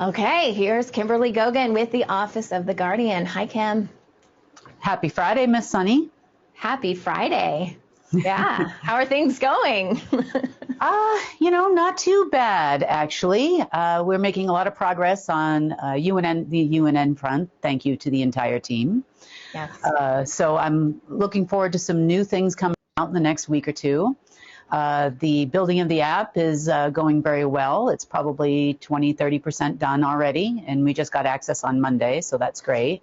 Okay, here's Kimberly Gogan with the Office of the Guardian. Hi, Kim. Happy Friday, Miss Sunny. Happy Friday. Yeah, how are things going? Not too bad, actually. We're making a lot of progress on the UNN front. Thank you to the entire team. Yes. So I'm looking forward to some new things coming out in the next week or two. The building of the app is going very well. It's probably 20-30% done already, and we just got access on Monday, so that's great.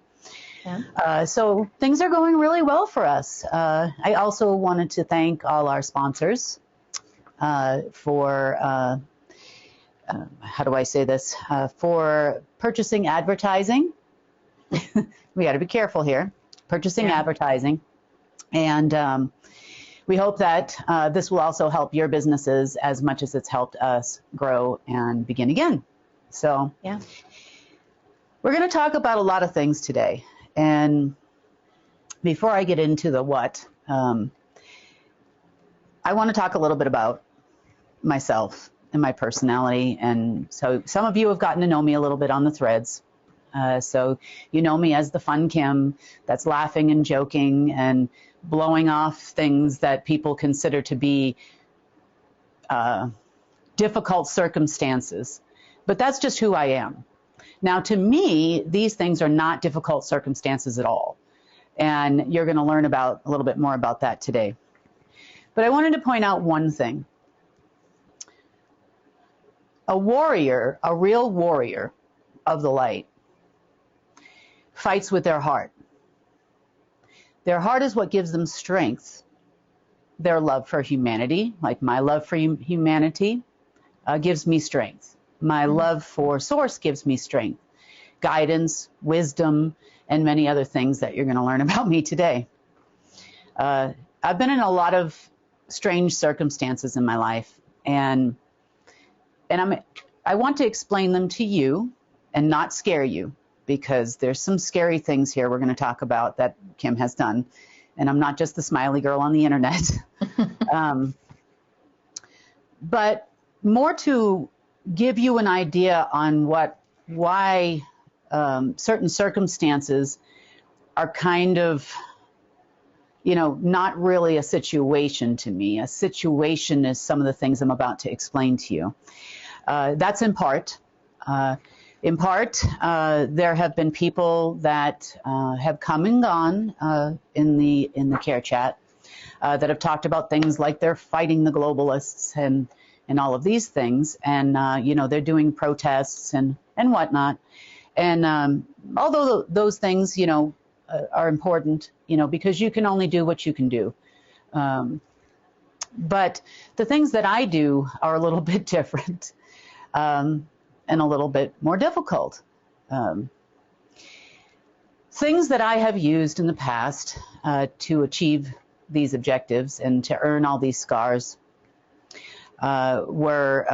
Yeah. So things are going really well for us. I also wanted to thank all our sponsors for, how do I say this, for purchasing advertising. We got to be careful here. Purchasing advertising. And we hope that this will also help your businesses as much as it's helped us grow and begin again. So yeah, we're going to talk about a lot of things today. And before I get into the what, I want to talk a little bit about myself and my personality. And so some of you have gotten to know me a little bit on the threads. So you know me as the fun Kim that's laughing and joking and blowing off things that people consider to be difficult circumstances. But that's just who I am. Now, to me, these things are not difficult circumstances at all. And you're going to learn a little bit more about that today. But I wanted to point out one thing. A warrior, a real warrior of the light, fights with their heart. Their heart is what gives them strength. Their love for humanity, like my love for humanity, gives me strength. My love for Source gives me strength, guidance, wisdom, and many other things that you're going to learn about me today. I've been in a lot of strange circumstances in my life, and I want to explain them to you and not scare you, because there's some scary things here we're going to talk about that Kim has done, and I'm not just the smiley girl on the internet. But more to give you an idea on why certain circumstances are kind of, not really a situation to me. A situation is some of the things I'm about to explain to you. That's in part. There have been people that have come and gone in the Care Chat that have talked about things like they're fighting the globalists and all of these things, and they're doing protests and whatnot. And although those things are important, because you can only do what you can do. But the things that I do are a little bit different. And a little bit more difficult. Things that I have used in the past to achieve these objectives and to earn all these scars were,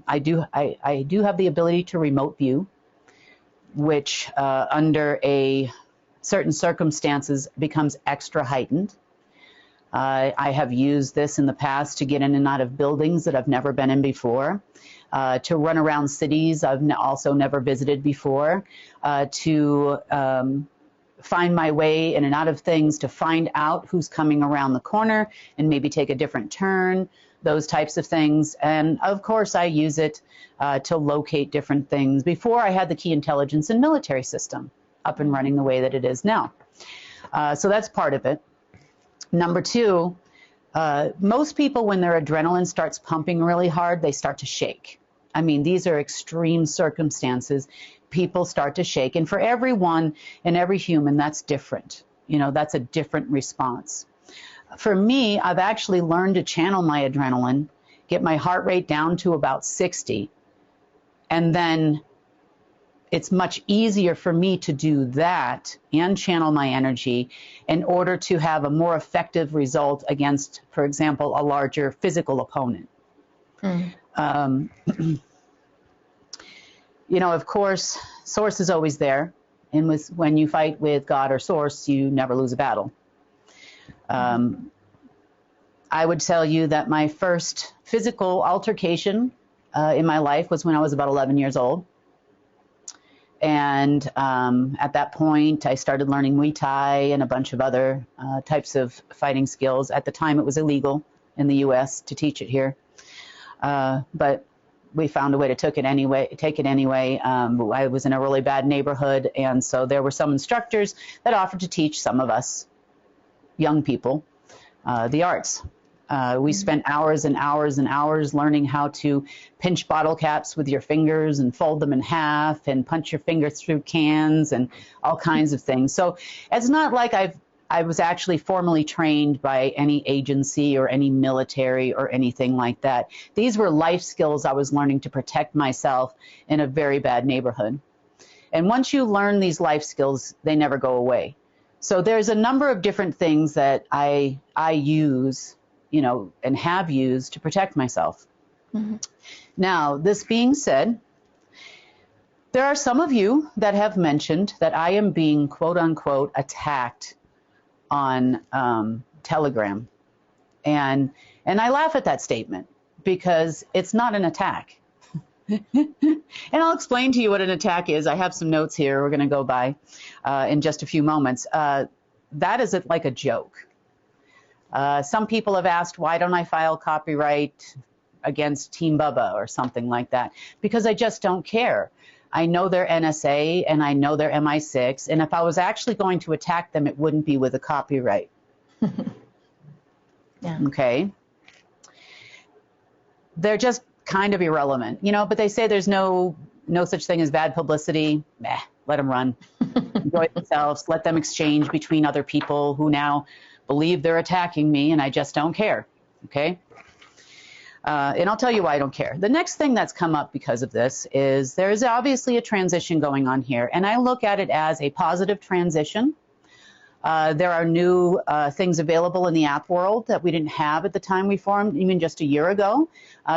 I do have the ability to remote view, which under certain circumstances becomes extra heightened. I have used this in the past to get in and out of buildings that I've never been in before. To run around cities I've also never visited before, to find my way in and out of things, to find out who's coming around the corner and maybe take a different turn, those types of things. And of course, I use it to locate different things before I had the key intelligence and military system up and running the way that it is now. So that's part of it. Number two, most people, when their adrenaline starts pumping really hard, they start to shake. I mean, these are extreme circumstances. People start to shake. And for everyone and every human, that's different. That's a different response. For me, I've actually learned to channel my adrenaline, get my heart rate down to about 60. And then it's much easier for me to do that and channel my energy in order to have a more effective result against, for example, a larger physical opponent. Of course, Source is always there. And when you fight with God or Source, you never lose a battle. I would tell you that my first physical altercation in my life was when I was about 11 years old. And at that point, I started learning Muay Thai and a bunch of other types of fighting skills. At the time, it was illegal in the U.S. to teach it here, but we found a way to take it anyway. I was in a really bad neighborhood, and so there were some instructors that offered to teach some of us young people the arts. We spent hours and hours and hours learning how to pinch bottle caps with your fingers and fold them in half and punch your fingers through cans and all kinds of things. So it's not like I was actually formally trained by any agency or any military or anything like that. These were life skills I was learning to protect myself in a very bad neighborhood. And once you learn these life skills, they never go away. So there's a number of different things that I use, and have used to protect myself. Mm-hmm. Now, this being said, there are some of you that have mentioned that I am being, quote unquote, attacked on Telegram. And I laugh at that statement because it's not an attack. And I'll explain to you what an attack is. I have some notes here we're going to go by in just a few moments. That is like a joke. Some people have asked, why don't I file copyright against Team Bubba or something like that? Because I just don't care. I know they're NSA and I know they're MI6, and if I was actually going to attack them, it wouldn't be with a copyright. Yeah. Okay. They're just kind of irrelevant, but they say there's no such thing as bad publicity. Let them run. Enjoy themselves. Let them exchange between other people who now believe they're attacking me, and I just don't care. Okay. And I'll tell you why I don't care. The next thing that's come up because of this is there's obviously a transition going on here, and I look at it as a positive transition. There are new things available in the app world that we didn't have at the time we formed, even just a year ago.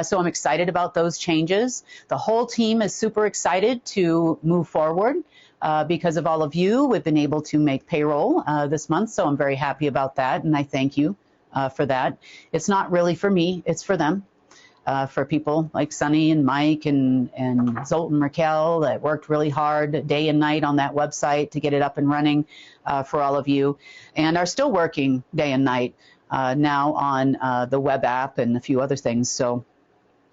So I'm excited about those changes. The whole team is super excited to move forward. Because of all of you, we've been able to make payroll this month, so I'm very happy about that, and I thank you for that. It's not really for me, it's for them. For people like Sunny and Mike and Zoltan Raquel that worked really hard day and night on that website to get it up and running for all of you, and are still working day and night now on the web app and a few other things. So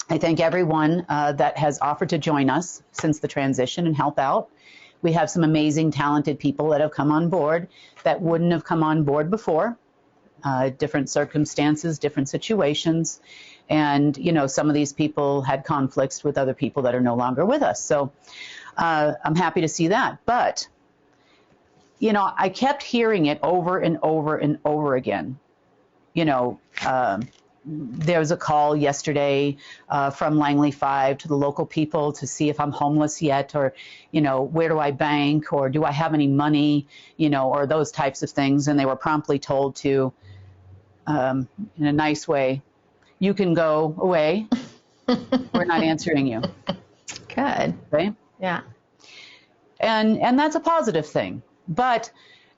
I thank everyone that has offered to join us since the transition and help out. We have some amazing, talented people that have come on board that wouldn't have come on board before. Different circumstances, different situations. And, some of these people had conflicts with other people that are no longer with us. So I'm happy to see that. But, I kept hearing it over and over and over again. There was a call yesterday from Langley 5 to the local people to see if I'm homeless yet, or, where do I bank, or do I have any money, or those types of things. And they were promptly told to, in a nice way, you can go away. We're not answering you. Good. Okay? Yeah. And that's a positive thing. But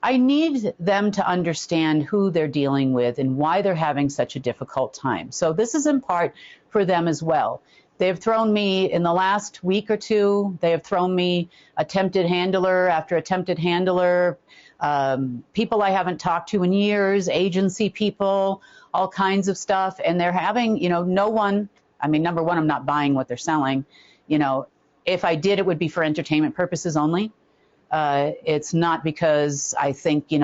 I need them to understand who they're dealing with and why they're having such a difficult time. So this is in part for them as well. They've thrown me, in the last week or two, they have thrown me attempted handler after attempted handler, people I haven't talked to in years, agency people, all kinds of stuff. And they're having, no one, number one, I'm not buying what they're selling. If I did, it would be for entertainment purposes only. It's not because I think, I'm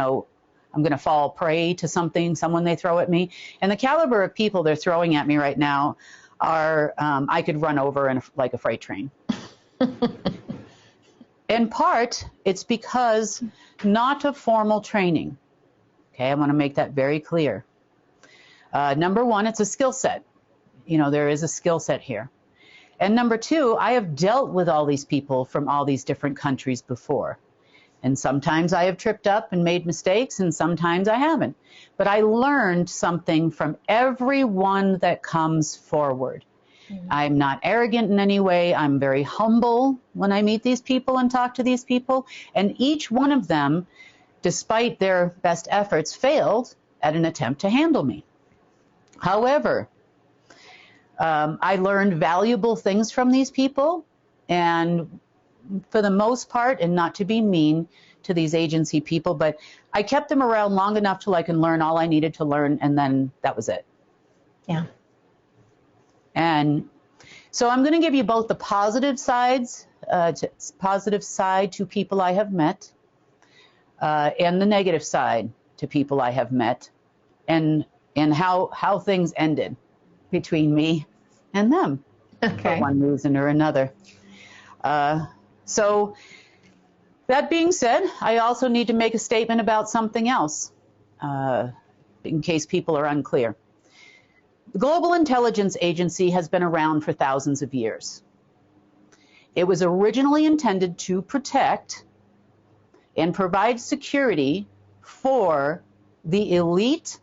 going to fall prey to someone they throw at me. And the caliber of people they're throwing at me right now are, I could run over like a freight train. In part, it's because not of formal training. Okay, I want to make that very clear. Number one, it's a skill set. There is a skill set here. And number two, I have dealt with all these people from all these different countries before. And sometimes I have tripped up and made mistakes, and sometimes I haven't. But I learned something from everyone that comes forward. Mm-hmm. I'm not arrogant in any way. I'm very humble when I meet these people and talk to these people. And each one of them, despite their best efforts, failed at an attempt to handle me. However, I learned valuable things from these people, and for the most part, and not to be mean to these agency people, but I kept them around long enough till I can learn all I needed to learn, and then that was it. Yeah. And so I'm going to give you both the positive sides, positive side to people I have met, and the negative side to people I have met, and how things ended between me and them, for one reason or another. So that being said, I also need to make a statement about something else, in case people are unclear. The Global Intelligence Agency has been around for thousands of years. It was originally intended to protect and provide security for the elite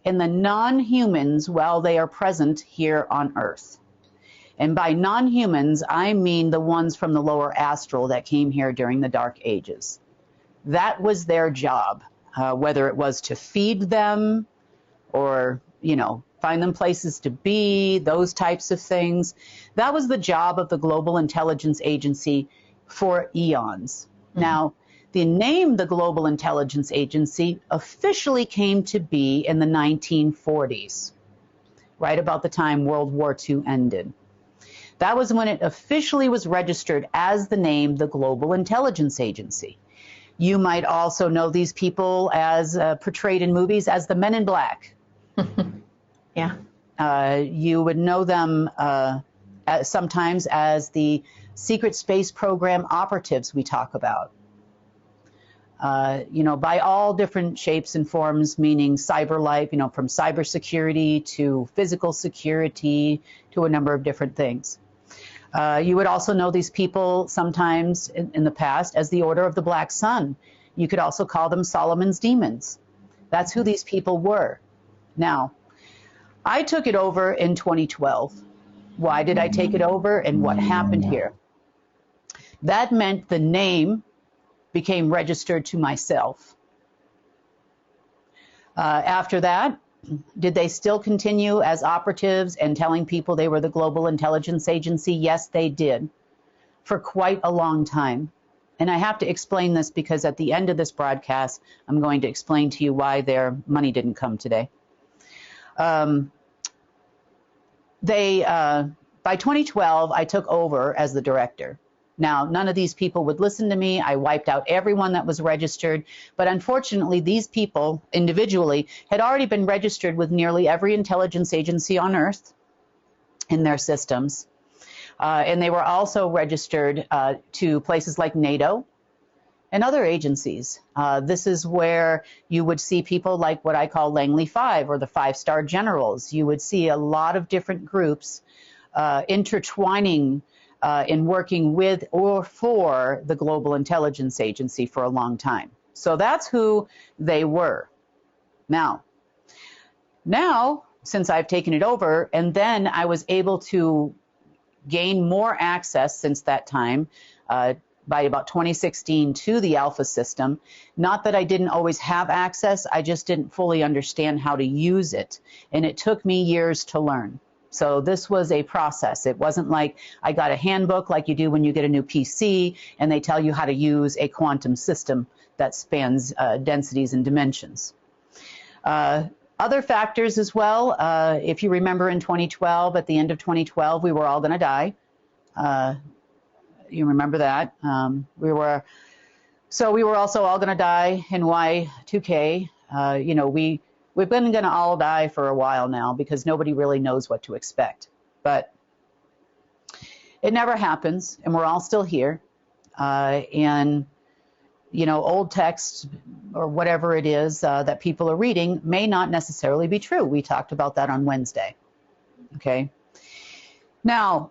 and the non-humans while they are present here on Earth. And by non-humans, I mean the ones from the lower astral that came here during the Dark Ages. That was their job, whether it was to feed them or, find them places to be, those types of things. That was the job of the Global Intelligence Agency for eons. Mm-hmm. Now, the name the Global Intelligence Agency officially came to be in the 1940s, right about the time World War II ended. That was when it officially was registered as the name the Global Intelligence Agency. You might also know these people as portrayed in movies as the Men in Black. Yeah. You would know them sometimes as the secret space program operatives we talk about. By all different shapes and forms, meaning cyber life, from cybersecurity to physical security to a number of different things. You would also know these people sometimes in the past as the Order of the Black Sun. You could also call them Solomon's Demons. That's who these people were. Now, I took it over in 2012. Why did I take it over and what happened here? That meant the name became registered to myself. After that, did they still continue as operatives and telling people they were the Global Intelligence Agency? Yes, they did, for quite a long time. And I have to explain this because at the end of this broadcast, I'm going to explain to you why their money didn't come today. By 2012, I took over as the director. Now, none of these people would listen to me. I wiped out everyone that was registered. But unfortunately, these people individually had already been registered with nearly every intelligence agency on Earth in their systems. And they were also registered to places like NATO and other agencies. This is where you would see people like what I call Langley 5 or the 5-star generals. You would see a lot of different groups intertwining in working with or for the Global Intelligence Agency for a long time. So that's who they were. Now, since I've taken it over, and then I was able to gain more access since that time, by about 2016 to the Alpha system. Not that I didn't always have access, I just didn't fully understand how to use it. And it took me years to learn. So this was a process. It wasn't like I got a handbook like you do when you get a new PC and they tell you how to use a quantum system that spans densities and dimensions. Other factors as well, if you remember in 2012, at the end of 2012, we were all going to die. You remember that? We were also all going to die in Y2K. We've been going to all die for a while now because nobody really knows what to expect. But it never happens, and we're all still here. Old texts or whatever it is that people are reading may not necessarily be true. We talked about that on Wednesday. Okay. Now,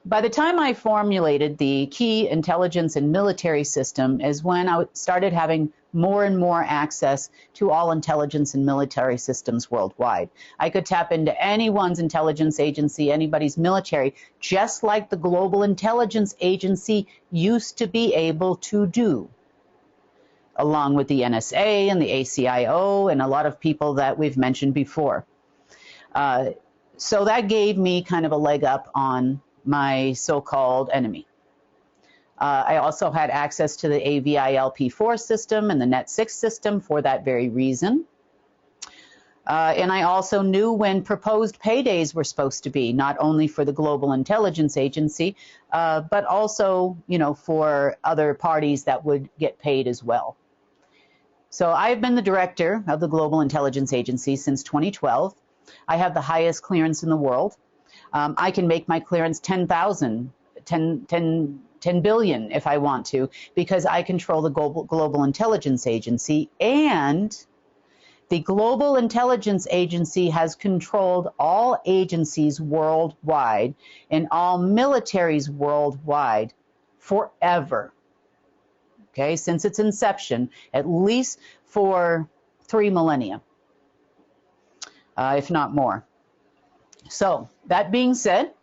by the time I formulated the key intelligence and military system is when I started having more and more access to all intelligence and military systems worldwide. I could tap into anyone's intelligence agency, anybody's military, just like the Global Intelligence Agency used to be able to do, along with the NSA and the ACIO and a lot of people that we've mentioned before. So that gave me kind of a leg up on my so-called enemy. I also had access to the AVILP4 system and the Net6 system for that very reason. And I also knew when proposed paydays were supposed to be, not only for the Global Intelligence Agency, but also, for other parties that would get paid as well. So I've been the director of the Global Intelligence Agency since 2012. I have the highest clearance in the world. I can make my clearance 10,000, 10 billion if I want to, because I control the Global Intelligence Agency, and the Global Intelligence Agency has controlled all agencies worldwide and all militaries worldwide forever. Okay, since its inception, at least for 3 millennia, if not more. So that being said,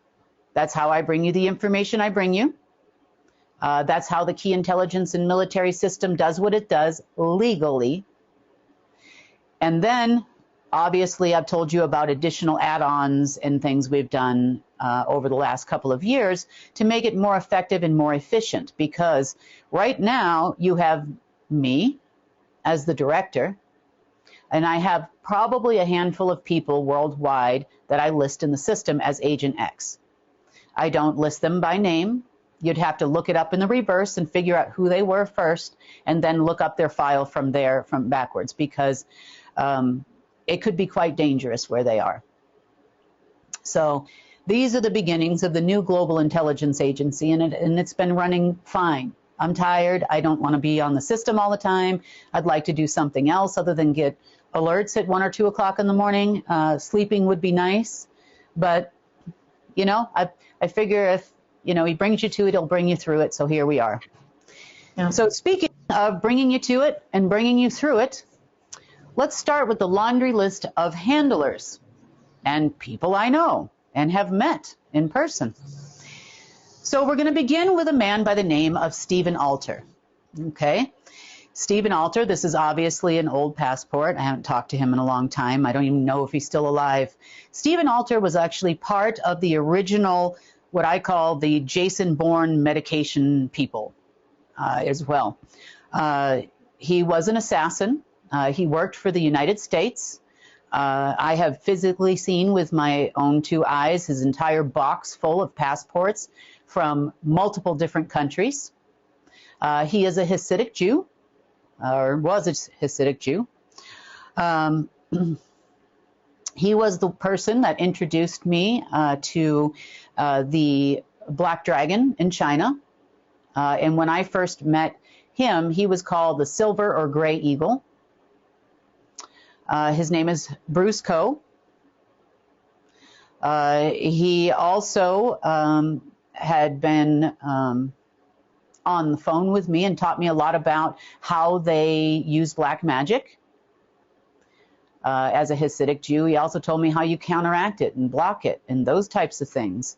that's how I bring you the information I bring you. That's how the key intelligence and military system does what it does legally. And then, obviously, I've told you about additional add-ons and things we've done over the last couple of years to make it more effective and more efficient, because right now you have me as the director, and I have probably a handful of people worldwide that I list in the system as Agent X. I don't list them by name. You'd have to look it up in the reverse and figure out who they were first, and then look up their file from there, from backwards, because it could be quite dangerous where they are. So these are the beginnings of the new Global Intelligence Agency, and it's been running fine. I'm tired. I don't want to be on the system all the time. I'd like to do something else other than get alerts at 1 or 2 o'clock in the morning. Sleeping would be nice, but I figure if he brings you to it, he'll bring you through it. So here we are. Yeah. So speaking of bringing you to it and bringing you through it, let's start with the laundry list of handlers and people I know and have met in person. So we're going to begin with a man by the name of Stephen Alter. Okay, Stephen Alter, this is obviously an old passport. I haven't talked to him in a long time. I don't even know if he's still alive. Stephen Alter was actually part of the original, what I call the Jason Bourne medication people as well. He was an assassin. He worked for the United States. I have physically seen with my own 2 eyes his entire box full of passports from multiple different countries. He is a Hasidic Jew, or was a Hasidic Jew. He was the person that introduced me to the Black Dragon in China. And when I first met him, he was called the Silver or Gray Eagle. His name is Bruce Coe. He also had been on the phone with me and taught me a lot about how they use black magic. As a Hasidic Jew, he also told me how you counteract it and block it and those types of things.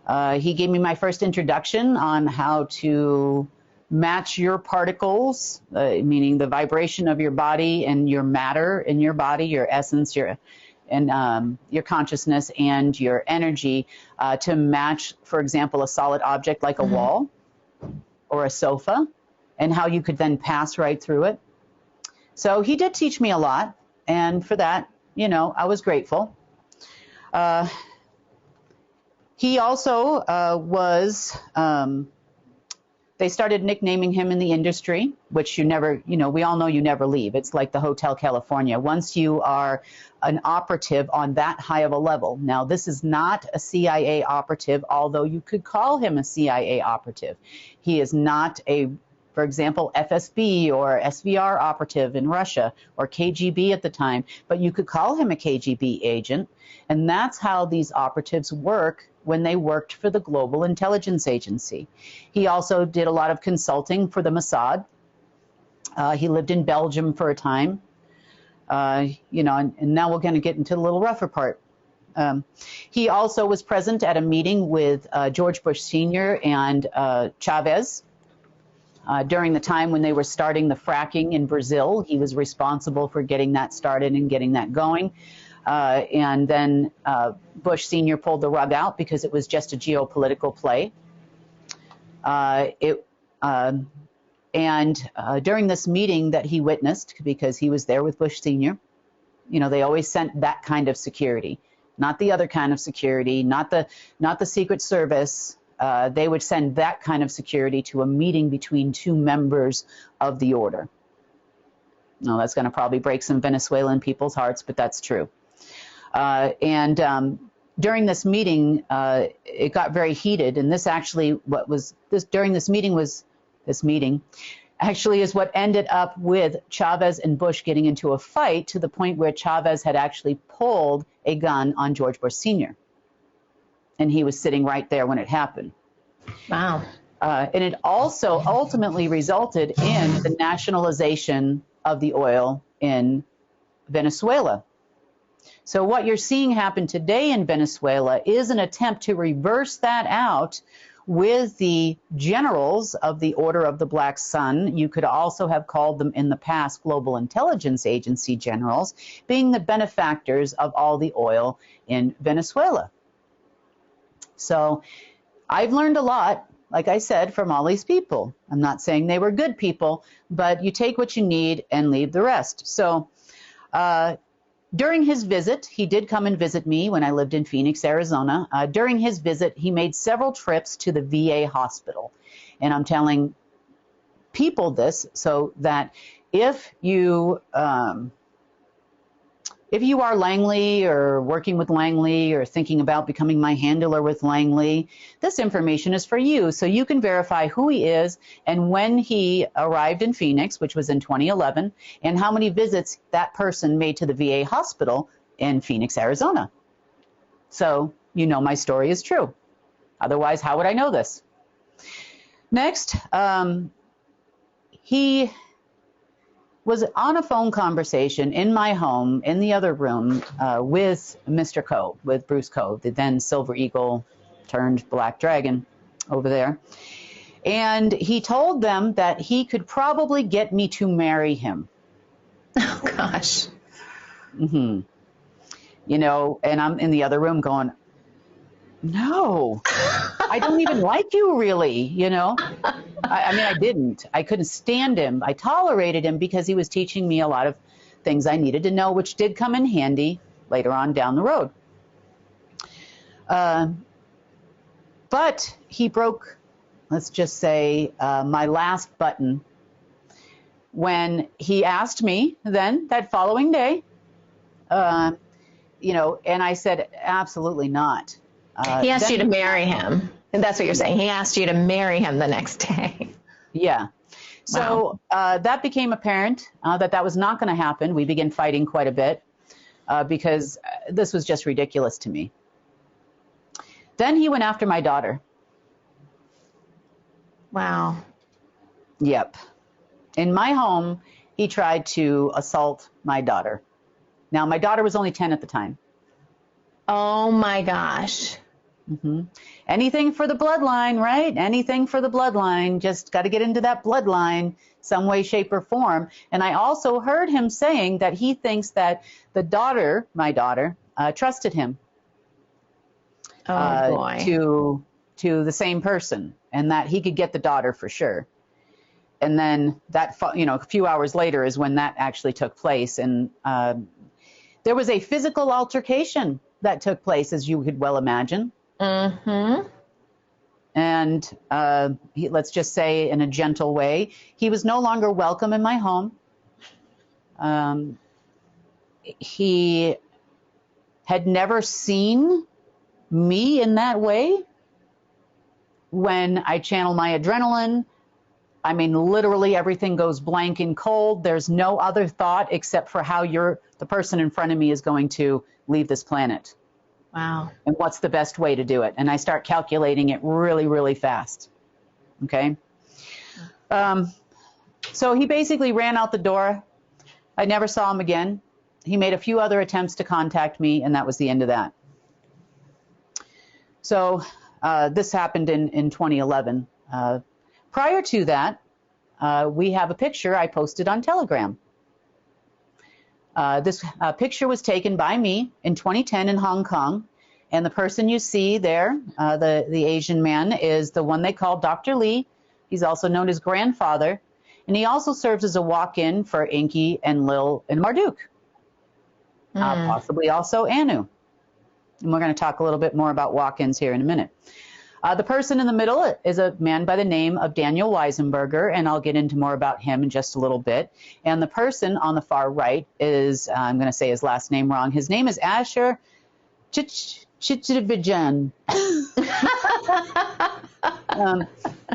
He gave me my first introduction on how to match your particles, meaning the vibration of your body and your matter in your body, your essence, your consciousness and your energy to match, for example, a solid object like a wall or a sofa, and how you could then pass right through it. So he did teach me a lot, and for that, I was grateful. He also was... they started nicknaming him in the industry, which you never, we all know you never leave. It's like the Hotel California. Once you are an operative on that high of a level. Now, this is not a CIA operative, although you could call him a CIA operative. He is not a, for example, FSB or SVR operative in Russia or KGB at the time, but you could call him a KGB agent. And that's how these operatives work when they worked for the Global Intelligence Agency. He also did a lot of consulting for the Mossad. He lived in Belgium for a time, and now we're going to get into the little rougher part. He also was present at a meeting with George Bush Sr. and Chavez during the time when they were starting the fracking in Brazil. He was responsible for getting that started and getting that going. And then Bush Sr. pulled the rug out because it was just a geopolitical play. It and during this meeting that he witnessed, because he was there with Bush Sr., you know, they always sent that kind of security, not the other kind of security, not the Secret Service. They would send that kind of security to a meeting between two members of the order. Now, that's going to probably break some Venezuelan people's hearts, but that's true. During this meeting, it got very heated, and this actually, this meeting actually is what ended up with Chavez and Bush getting into a fight, to the point where Chavez had actually pulled a gun on George Bush Sr. And he was sitting right there when it happened. Wow. And it also ultimately resulted in the nationalization of the oil in Venezuela. So what you're seeing happen today in Venezuela is an attempt to reverse that out with the generals of the Order of the Black Sun. You could also have called them in the past Global Intelligence Agency generals, being the benefactors of all the oil in Venezuela. So I've learned a lot, like I said, from all these people. I'm not saying they were good people, but you take what you need and leave the rest. So during his visit, he did come and visit me when I lived in Phoenix, Arizona. During his visit, he made several trips to the VA hospital. And I'm telling people this so that if you are Langley, or working with Langley, or thinking about becoming my handler with Langley, this information is for you, so you can verify who he is and when he arrived in Phoenix, which was in 2011, and how many visits that person made to the VA hospital in Phoenix, Arizona. So you know my story is true. Otherwise, how would I know this? Next, he was on a phone conversation in my home, in the other room, with Mr. Coe, with Bruce Coe, the then Silver Eagle turned Black Dragon over there. And he told them that he could probably get me to marry him. Oh, gosh. Mm-hmm. You know, and I'm in the other room going, no, I don't even like you, really, you know. I mean, I didn't. I couldn't stand him. I tolerated him because he was teaching me a lot of things I needed to know, which did come in handy later on down the road. But he broke, let's just say, my last button when he asked me then, that following day, you know, and I said, absolutely not. He asked you to marry him. And that's what you're saying. He asked you to marry him the next day. Yeah. So that became apparent that was not going to happen. We began fighting quite a bit because this was just ridiculous to me. Then he went after my daughter. Wow. Yep. In my home, he tried to assault my daughter. Now, my daughter was only 10 at the time. Oh, my gosh. Mm-hmm. Anything for the bloodline, right? Anything for the bloodline. Just got to get into that bloodline some way, shape, or form. And I also heard him saying that he thinks that the daughter, my daughter, trusted him to the same person, and that he could get the daughter for sure. And then that, you know, a few hours later is when that actually took place. And there was a physical altercation that took place, as you could well imagine. Mm-hmm. And let's just say in a gentle way, he was no longer welcome in my home. He had never seen me in that way. When I channel my adrenaline, I mean, literally everything goes blank and cold. There's no other thought except for how the person in front of me is going to leave this planet. Wow. And what's the best way to do it? And I start calculating it really, really fast. Okay. So he basically ran out the door. I never saw him again. He made a few other attempts to contact me, and that was the end of that. So this happened in 2011. Prior to that, we have a picture I posted on Telegram. This picture was taken by me in 2010 in Hong Kong, And the person you see there, the Asian man, is the one they call Dr. Lee. He's also known as grandfather. And he also serves as a walk-in for Inky and Lil and Marduk, possibly also Anu. And we're going to talk a little bit more about walk-ins here in a minute. The person in the middle is a man by the name of Daniel Weisenberger, and I'll get into more about him in just a little bit. And the person on the far right is, I'm going to say his last name wrong, his name is Asher Chichivijan.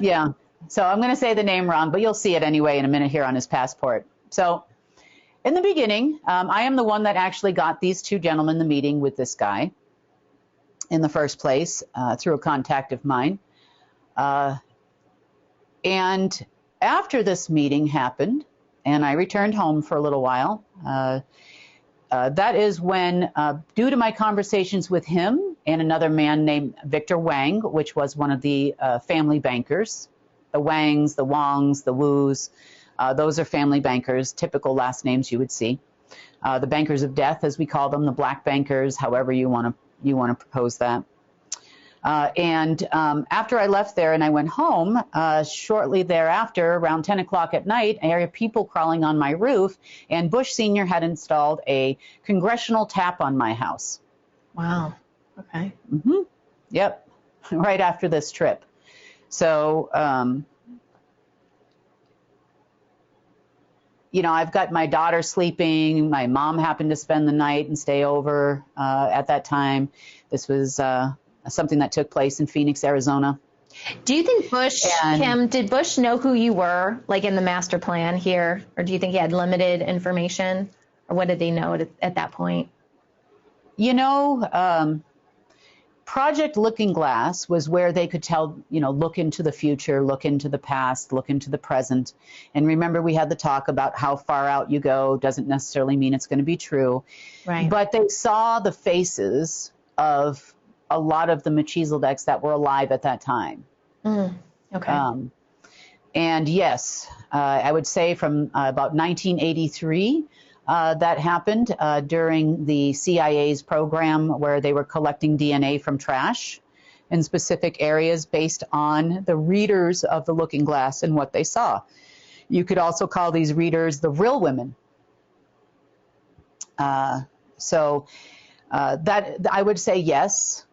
Yeah, so I'm going to say the name wrong, but you'll see it anyway in a minute here on his passport. So in the beginning, I am the one that actually got these two gentlemen the meeting with this guy in the first place through a contact of mine. And after this meeting happened, and I returned home for a little while, that is when, due to my conversations with him and another man named Victor Wang, which was one of the family bankers, the Wangs, the Wongs, the Woos, those are family bankers, typical last names you would see. The bankers of death, as we call them, the black bankers, however you want to propose that. And after I left there and I went home, shortly thereafter, around 10 o'clock at night, I heard people crawling on my roof, and Bush Sr. had installed a congressional tap on my house. Wow. Okay. Mm-hmm. Yep. Right after this trip. So, you know, I've got my daughter sleeping. My mom happened to spend the night and stay over at that time. This was something that took place in Phoenix, Arizona. Do you think Bush, Kim, did Bush know who you were, like in the master plan here? Or do you think he had limited information? Or what did they know at that point? You know, Project Looking Glass was where they could tell, you know, look into the future, look into the past, look into the present. And remember, we had the talk about how far out you go doesn't necessarily mean it's going to be true. Right. But they saw the faces of a lot of the Melchizedeks that were alive at that time. Okay. And yes, I would say from about 1983, that happened during the CIA's program where they were collecting DNA from trash in specific areas based on the readers of the Looking Glass and what they saw. You could also call these readers the real women. So that I would say yes,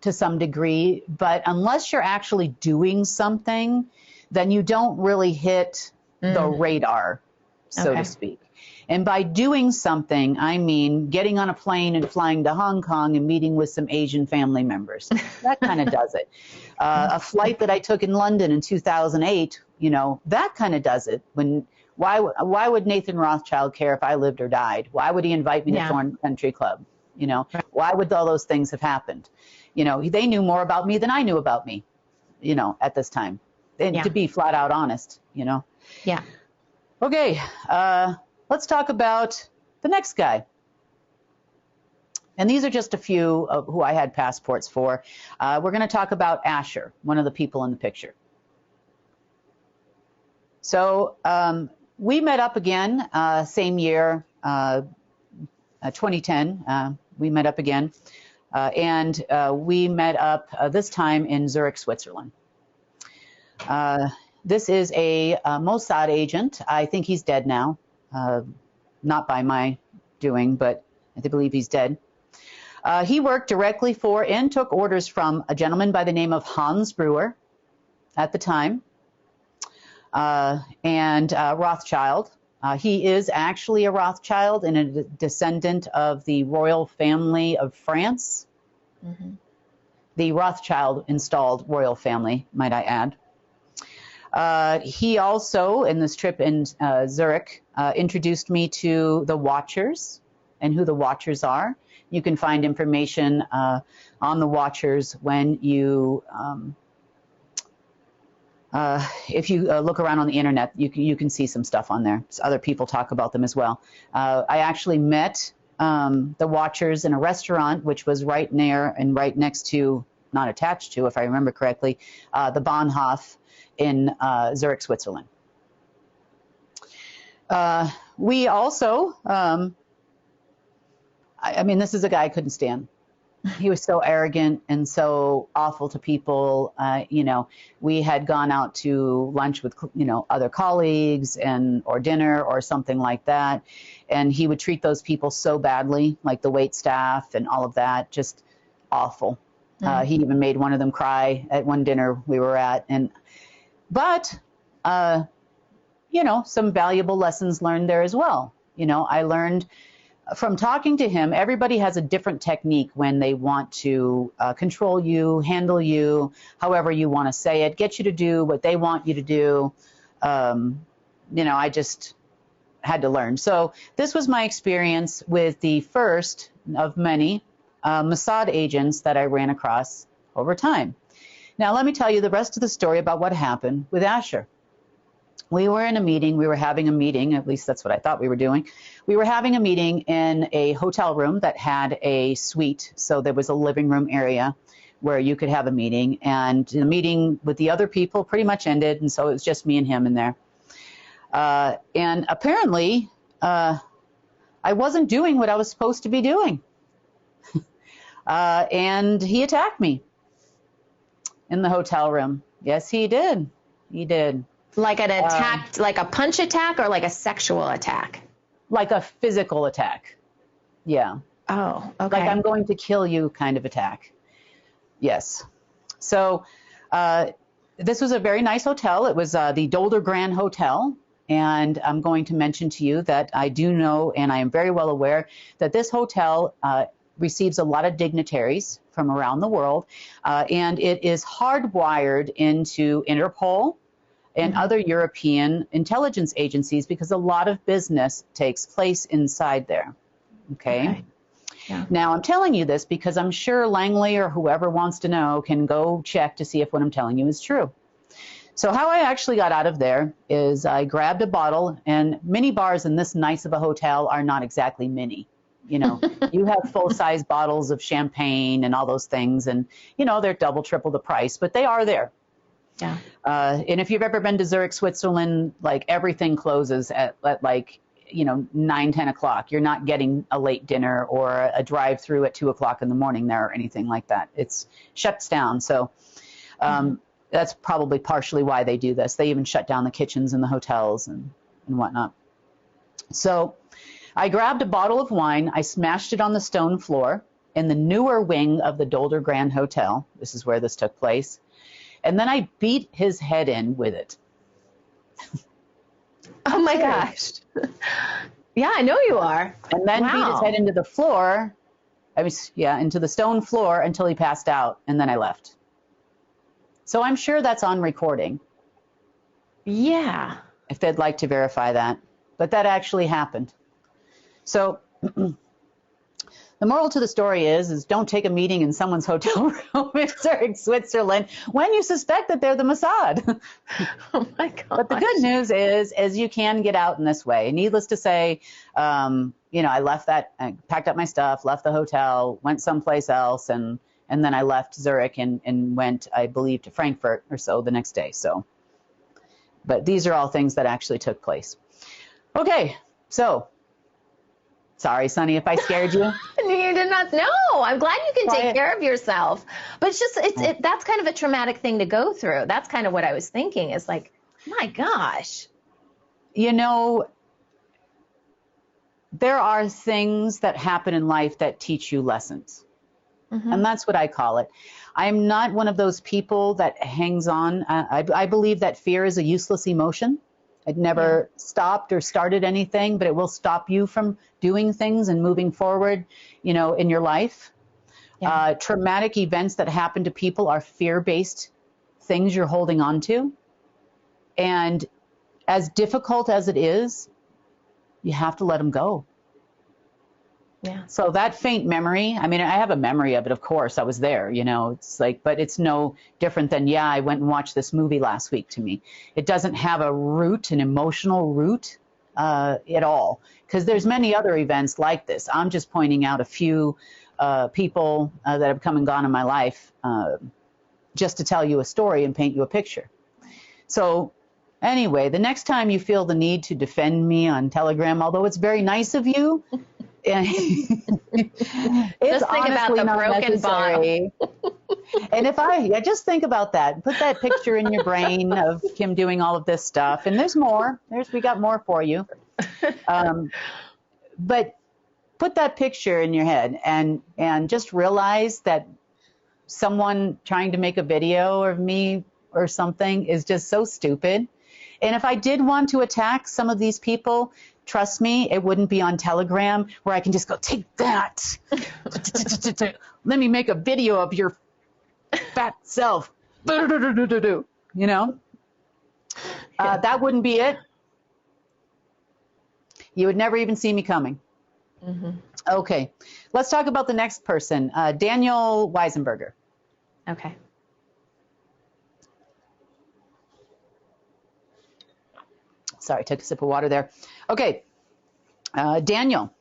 to some degree, but unless you're actually doing something, then you don't really hit the radar, so to speak. And by doing something, I mean getting on a plane and flying to Hong Kong and meeting with some Asian family members. That kind of does it. A flight that I took in London in 2008, you know, that kind of does it. Why would Nathan Rothschild care if I lived or died? Why would he invite me to Thorn Country Club? You know, why would all those things have happened? You know, they knew more about me than I knew about me, you know, at this time. And to be flat out honest, you know. Yeah. Okay, let's talk about the next guy. And these are just a few of who I had passports for. We're going to talk about Asher, one of the people in the picture. So we met up again, same year, 2010. We met up again. And we met up this time in Zurich, Switzerland. This is a Mossad agent. I think he's dead now. Not by my doing, but I believe he's dead. He worked directly for and took orders from a gentleman by the name of Hans Brewer at the time, and Rothschild. He is actually a Rothschild and a descendant of the royal family of France. The Rothschild installed royal family, might I add. He also, in this trip in Zurich, introduced me to the Watchers and who the Watchers are. You can find information on the Watchers when you if you look around on the internet, you can see some stuff on there. Other people talk about them as well. I actually met the Watchers in a restaurant, which was right near and right next to, not attached to, if I remember correctly, the Bahnhof in Zurich, Switzerland. We also, I mean, this is a guy I couldn't stand. he was so arrogant and so awful to people. We had gone out to lunch with, other colleagues or dinner or something like that. And he would treat those people so badly, like the wait staff and all of that, just awful. He even made one of them cry at one dinner we were at. But some valuable lessons learned there as well. I learned from talking to him, everybody has a different technique when they want to control you, handle you, however you want to say it, get you to do what they want you to do. I just had to learn. So this was my experience with the first of many Mossad agents that I ran across over time. Now, let me tell you the rest of the story about what happened with Asher. We were in a meeting. We were having a meeting. At least that's what I thought we were doing. We were having a meeting in a hotel room that had a suite. So there was a living room area where you could have a meeting. And the meeting with the other people pretty much ended. And so it was just me and him in there. And apparently, I wasn't doing what I was supposed to be doing. And he attacked me in the hotel room. Yes, he did. He did. Like an attack, like a punch attack or like a sexual attack? Like a physical attack. Yeah. Oh, okay. Like I'm going to kill you kind of attack. Yes. So this was a very nice hotel. It was the Dolder Grand Hotel. And I'm going to mention to you that I do know, and I am very well aware, that this hotel receives a lot of dignitaries from around the world. And it is hardwired into Interpol and other European intelligence agencies because a lot of business takes place inside there. Okay. Yeah. Now, I'm telling you this because I'm sure Langley or whoever wants to know can go check to see if what I'm telling you is true. So how I actually got out of there is I grabbed a bottle, and mini bars in this nice of a hotel are not exactly mini. You have full-size bottles of champagne and all those things, and, they're double, triple the price, but they are there. Yeah. And if you've ever been to Zurich, Switzerland, like everything closes at 9, 10 o'clock. You're not getting a late dinner or a drive-through at 2 o'clock in the morning there or anything like that. It's shuts down. So that's probably partially why they do this. They even shut down the kitchens in the hotels and whatnot. So I grabbed a bottle of wine. I smashed it on the stone floor in the newer wing of the Dolder Grand Hotel. This is where this took place. And then I beat his head in with it. Oh my gosh. Yeah, I know you are. And then beat his head into the floor. Into the stone floor until he passed out. And then I left. So I'm sure that's on recording. Yeah. If they'd like to verify that. But that actually happened. So the moral to the story is don't take a meeting in someone's hotel room in Zurich, Switzerland, when you suspect that they're the Mossad. Oh my God. But the good news is you can get out in this way. Needless to say, I packed up my stuff, left the hotel, went someplace else, and then I left Zurich and went, I believe, to Frankfurt or so the next day. But these are all things that actually took place. Okay, so sorry, Sunny, if I scared you. You did not know. I'm glad you can take care of yourself. But it's just, that's kind of a traumatic thing to go through. That's kind of what I was thinking is like, my gosh. There are things that happen in life that teach you lessons. And that's what I call it. I'm not one of those people that hangs on. I believe that fear is a useless emotion. It never stopped or started anything, but it will stop you from doing things and moving forward, in your life. Yeah. Traumatic events that happen to people are fear-based things you're holding on to. And as difficult as it is, you have to let them go. Yeah. So that faint memory, I have a memory of it, of course. I was there, it's like, but it's no different than, I went and watched this movie last week to me. It doesn't have an emotional root at all, because there's many other events like this. I'm just pointing out a few people that have come and gone in my life just to tell you a story and paint you a picture. So anyway, the next time you feel the need to defend me on Telegram, although it's very nice of you, It's Just think about honestly the not broken necessary. And just think about that. Put that picture in your brain of Kim doing all of this stuff. And there's more. We got more for you. But put that picture in your head and just realize that someone trying to make a video of me or something is just so stupid. And if I did want to attack some of these people, trust me, it wouldn't be on Telegram where I can just go, take that. Let me make a video of your fat self. You know, that wouldn't be it. You would never even see me coming. Mm-hmm. Okay, let's talk about the next person, Daniel Weisenberger. Okay. Sorry, took a sip of water there. Okay, Daniel.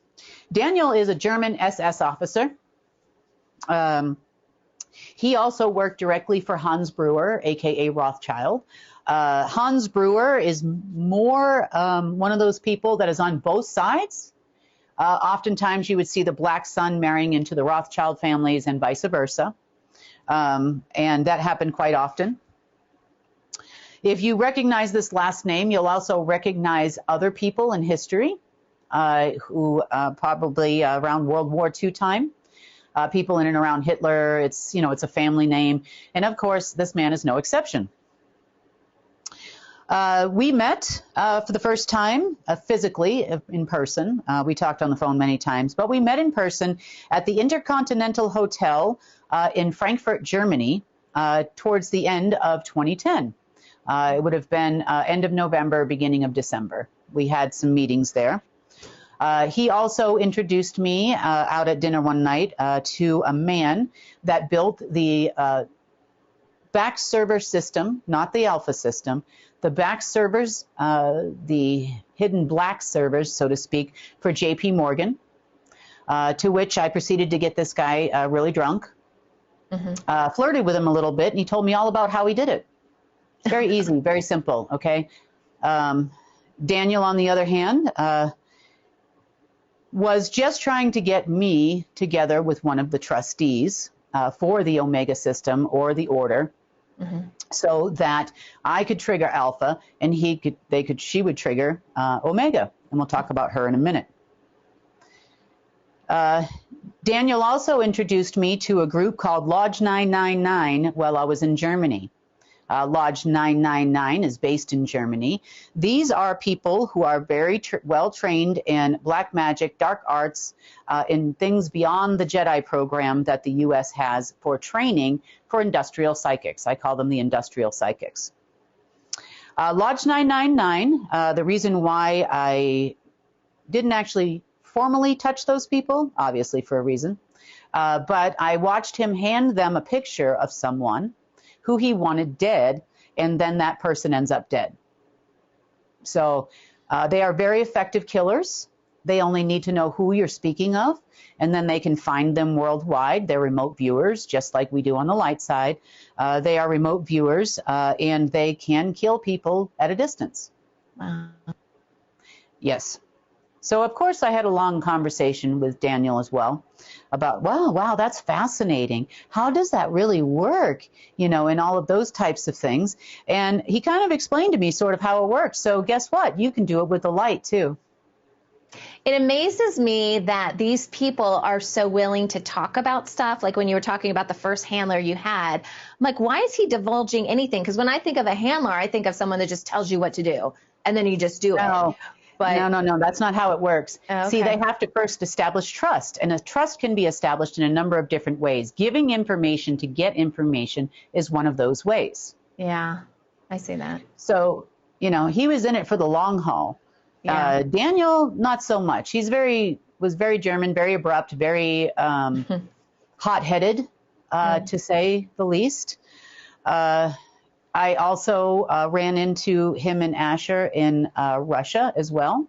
Daniel is a German SS officer. He also worked directly for Hans Brewer, aka Rothschild. Hans Brewer is more one of those people that is on both sides. Oftentimes you would see the Black son marrying into the Rothschild families and vice versa. And that happened quite often. If you recognize this last name, you'll also recognize other people in history who probably around World War II time, people in and around Hitler. It's a family name. And of course, this man is no exception. We met for the first time physically in person. We talked on the phone many times, but we met in person at the Intercontinental Hotel in Frankfurt, Germany, towards the end of 2010. It would have been end of November, beginning of December. We had some meetings there. He also introduced me out at dinner one night to a man that built the back server system, not the alpha system, the back servers, the hidden black servers, so to speak, for JP Morgan, to which I proceeded to get this guy really drunk, flirted with him a little bit, and he told me all about how he did it. It's very easy, very simple, okay? Daniel, on the other hand, was just trying to get me together with one of the trustees for the Omega system or the order, so that I could trigger Alpha and she would trigger Omega, and we'll talk about her in a minute. Daniel also introduced me to a group called Lodge 999 while I was in Germany. Lodge 999 is based in Germany. These are people who are very well trained in black magic, dark arts, in things beyond the Jedi program that the U.S. has for training for industrial psychics. I call them the industrial psychics. Lodge 999, the reason why I didn't actually formally touch those people, obviously for a reason, but I watched him hand them a picture of someone who he wanted dead, and then that person ends up dead. So they are very effective killers. They only need to know who you're speaking of, and then they can find them worldwide. They're remote viewers, just like we do on the light side. They are remote viewers, and they can kill people at a distance. Wow. Yes. So, of course, I had a long conversation with Daniel as well about, wow, that's fascinating. How does that really work? And all of those types of things. And he kind of explained to me sort of how it works. So guess what? You can do it with the light, too. It amazes me that these people are so willing to talk about stuff. Like when you were talking about the first handler you had, I'm like, why is he divulging anything? Because when I think of a handler, I think of someone that just tells you what to do, and then you just do it. But no, that's not how it works. Okay. See, they have to first establish trust, and a trust can be established in a number of different ways. Giving information to get information is one of those ways. Yeah, I see that. So, he was in it for the long haul. Yeah. Daniel, not so much. He was very German, very abrupt, very hot-headed, to say the least. I also ran into him and Asher in Russia as well.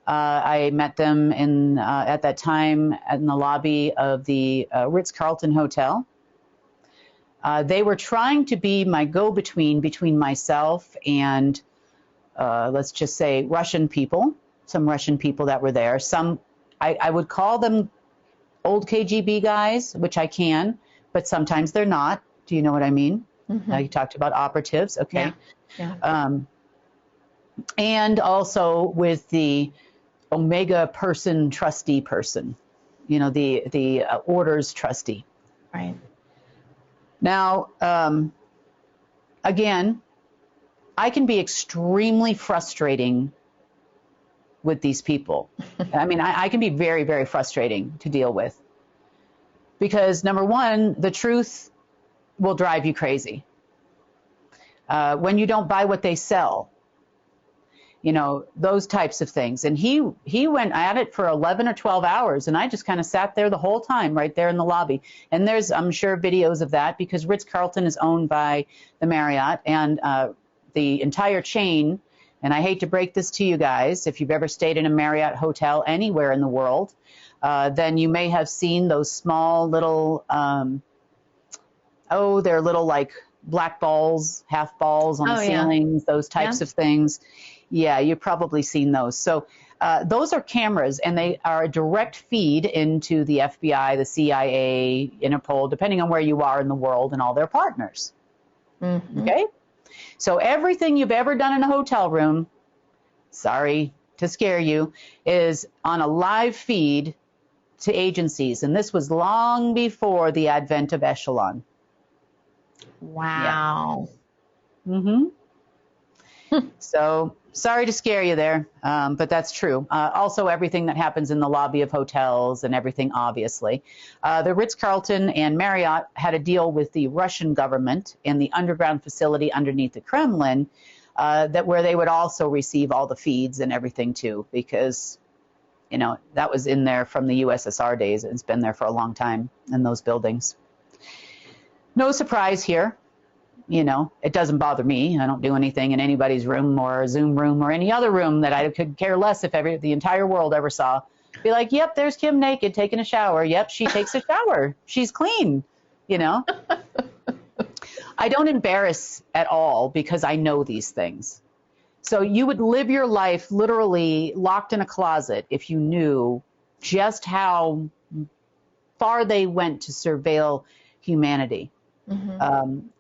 I met them at that time in the lobby of the Ritz-Carlton Hotel. They were trying to be my go-between between myself and, let's just say, Russian people, some Russian people that were there. Some I would call them old KGB guys, which I can, but sometimes they're not. Do you know what I mean? You talked about operatives. Okay. Yeah. And also with the Omega person, trustee person, the orders trustee. Right. Now, again, I can be extremely frustrating with these people. I mean, I can be very, very frustrating to deal with because number one, the truth will drive you crazy. When you don't buy what they sell, those types of things. And he went at it for 11 or 12 hours, and I just kind of sat there the whole time right there in the lobby. And there's, I'm sure, videos of that because Ritz-Carlton is owned by the Marriott, and the entire chain, and I hate to break this to you guys, if you've ever stayed in a Marriott hotel anywhere in the world, then you may have seen those small little, they're little like black balls, half balls on the ceilings, those types of things. Yeah, you've probably seen those. So those are cameras, and they are a direct feed into the FBI, the CIA, Interpol, depending on where you are in the world, and all their partners. Okay? So everything you've ever done in a hotel room, sorry to scare you, is on a live feed to agencies. And this was long before the advent of Echelon. Wow. Yeah. So sorry to scare you there, but that's true. Also, everything that happens in the lobby of hotels and everything, obviously. The Ritz-Carlton and Marriott had a deal with the Russian government and the underground facility underneath the Kremlin where they would also receive all the feeds and everything too, because, that was in there from the USSR days. It's been there for a long time in those buildings. No surprise here. It doesn't bother me. I don't do anything in anybody's room or a Zoom room or any other room that I could care less if the entire world ever saw. Be like, yep, there's Kim naked taking a shower. Yep, she takes a shower. She's clean, I don't embarrass at all because I know these things. So you would live your life literally locked in a closet if you knew just how far they went to surveil humanity.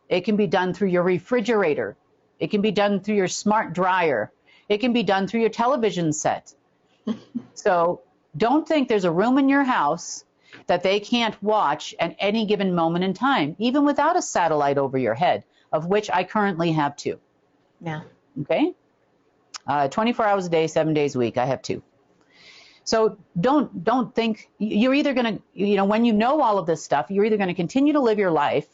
It can be done through your refrigerator. It can be done through your smart dryer. It can be done through your television set. So don't think there's a room in your house that they can't watch at any given moment in time, even without a satellite over your head, of which I currently have 2. Yeah. Okay? 24 hours a day, 7 days a week, I have 2. So don't think, you're either going to, when you know all of this stuff, you're either going to continue to live your life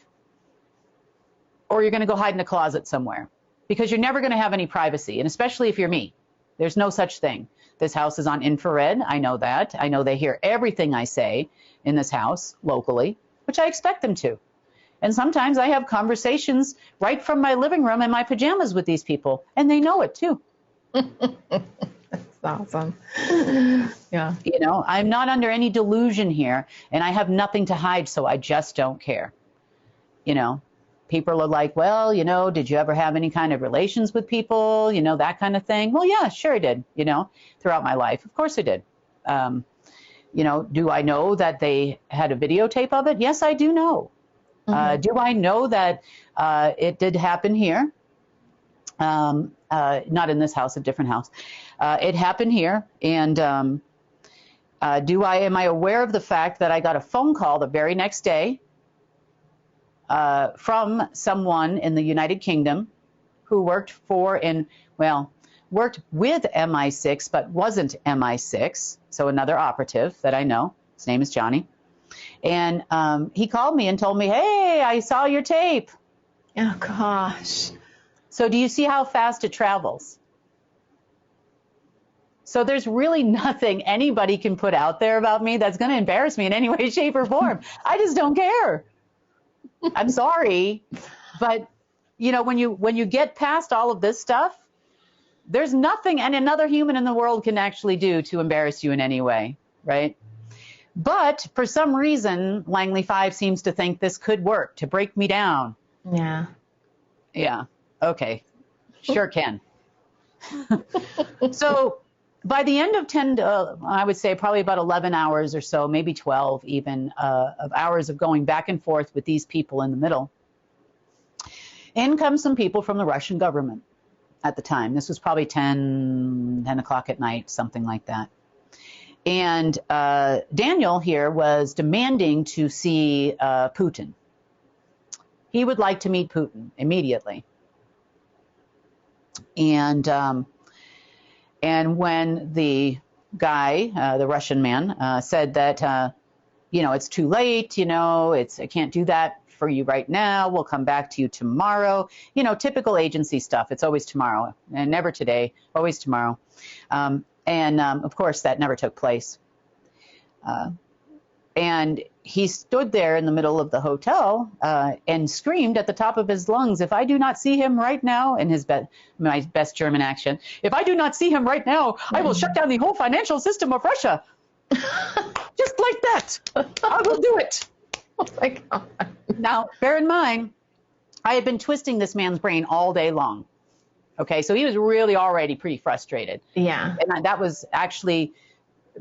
or you're going to go hide in a closet somewhere because you're never going to have any privacy. And especially if you're me, there's no such thing. This house is on infrared. I know that. I know they hear everything I say in this house locally, which I expect them to. And sometimes I have conversations right from my living room in my pajamas with these people, and they know it too. That's awesome. Yeah. I'm not under any delusion here, and I have nothing to hide, so I just don't care. People are like, well, did you ever have any kind of relations with people, that kind of thing? Well, yeah, sure I did, throughout my life. Of course I did. Do I know that they had a videotape of it? Yes, I do know. Do I know that it did happen here? Not in this house, a different house. It happened here. And am I aware of the fact that I got a phone call the very next day from someone in the United Kingdom who worked with MI6, but wasn't MI6. So another operative that I know. His name is Johnny. And he called me and told me, hey, I saw your tape. Oh, gosh. So do you see how fast it travels? So there's really nothing anybody can put out there about me that's going to embarrass me in any way, shape, or form. I just don't care. I'm sorry. But, when you get past all of this stuff, there's nothing another human in the world can actually do to embarrass you in any way, right? But for some reason, Langley 5 seems to think this could work to break me down. Yeah. Yeah. Okay. Sure can. So by the end of 10, I would say probably about 11 hours or so, maybe 12 even, of hours of going back and forth with these people in the middle, in comes some people from the Russian government at the time. This was probably 10 o'clock at night, something like that. And Daniel here was demanding to see Putin. He would like to meet Putin immediately. And when the guy, the Russian man, said that, it's too late, I can't do that for you right now. We'll come back to you tomorrow. Typical agency stuff. It's always tomorrow and never today, always tomorrow. Of course, that never took place. And he stood there in the middle of the hotel and screamed at the top of his lungs, "If I do not see him right now," in my best German accent, "if I do not see him right now, I will shut down the whole financial system of Russia." Just like that. I will do it. Oh my God. Now, bear in mind, I had been twisting this man's brain all day long. Okay, so he was really already pretty frustrated. Yeah. And that was actually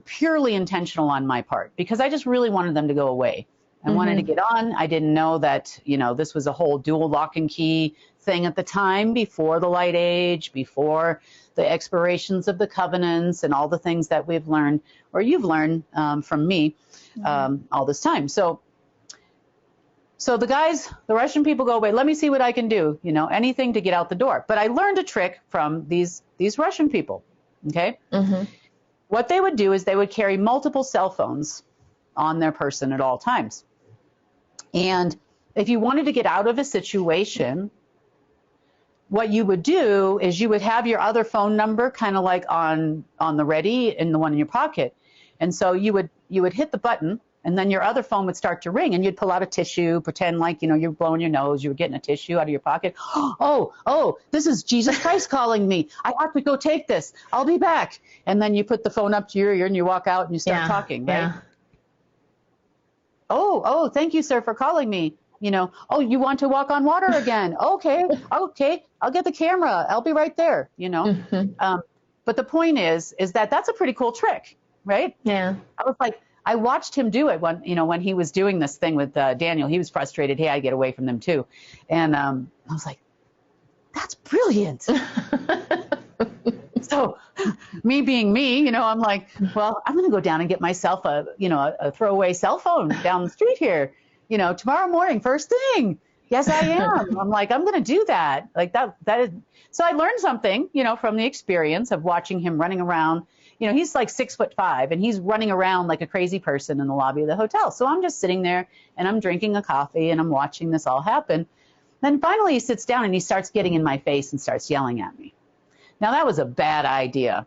purely intentional on my part because I just really wanted them to go away. I wanted to get on. I didn't know that, this was a whole dual lock and key thing at the time, before the light age, before the expirations of the covenants and all the things that we've learned, or you've learned from me all this time. So the Russian people go away. Let me see what I can do, anything to get out the door. But I learned a trick from these Russian people. Okay. What they would do is they would carry multiple cell phones on their person at all times. And if you wanted to get out of a situation, what you would do is you would have your other phone number kind of like on the ready and the one in your pocket. And so you would hit the button, and then your other phone would start to ring, and you'd pull out a tissue, pretend like, you're blowing your nose, you were getting a tissue out of your pocket. Oh, this is Jesus Christ calling me. I have to go take this. I'll be back. And then you put the phone up to your ear and you walk out and you start talking, right? Yeah. Oh, thank you, sir, for calling me. Oh, you want to walk on water again? Okay. I'll get the camera. I'll be right there, But the point is that that's a pretty cool trick, right? Yeah. I watched him do it when he was doing this thing with Daniel. He was frustrated. Hey, I get away from them too. And I was like, that's brilliant. So me being me, I'm like, well, I'm going to go down and get myself a throwaway cell phone down the street here, tomorrow morning, first thing. Yes, I am. I'm like, I'm going to do that. Like that is. So I learned something, from the experience of watching him running around. He's like 6'5", and he's running around like a crazy person in the lobby of the hotel. So I'm just sitting there and I'm drinking a coffee and I'm watching this all happen. Then finally he sits down and he starts getting in my face and starts yelling at me. Now that was a bad idea.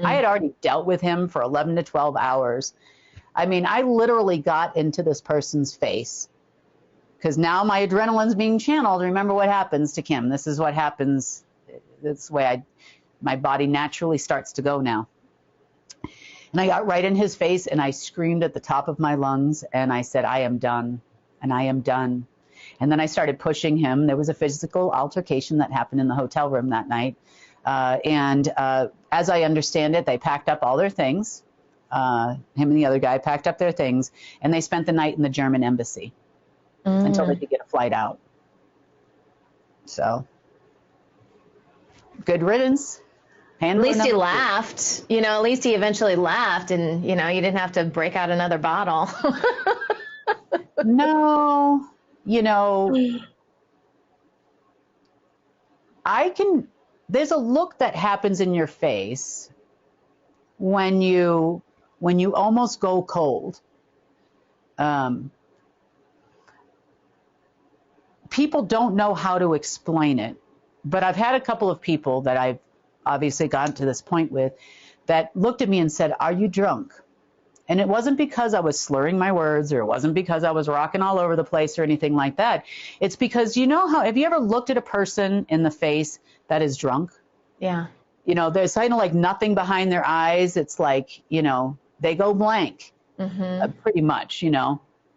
I had already dealt with him for 11 to 12 hours. I mean, I literally got into this person's face because now my adrenaline's being channeled. Remember what happens to Kim. This is what happens. That's the way my body naturally starts to go now. And I got right in his face and I screamed at the top of my lungs and I said, I am done, and I am done. And then I started pushing him. There was a physical altercation that happened in the hotel room that night. As I understand it, they packed up all their things. Him and the other guy packed up their things, and they spent the night in the German embassy until they could get a flight out. So, good riddance. At least he laughed. At least he eventually laughed, and you didn't have to break out another bottle. No, there's a look that happens in your face when you almost go cold. People don't know how to explain it, but I've had a couple of people that I've obviously gotten to this point with that looked at me and said, "Are you drunk?" And it wasn't because I was slurring my words, or it wasn't because I was rocking all over the place or anything like that. It's because have you ever looked at a person in the face that is drunk? Yeah. There's kind of like nothing behind their eyes. It's like, they go blank, pretty much,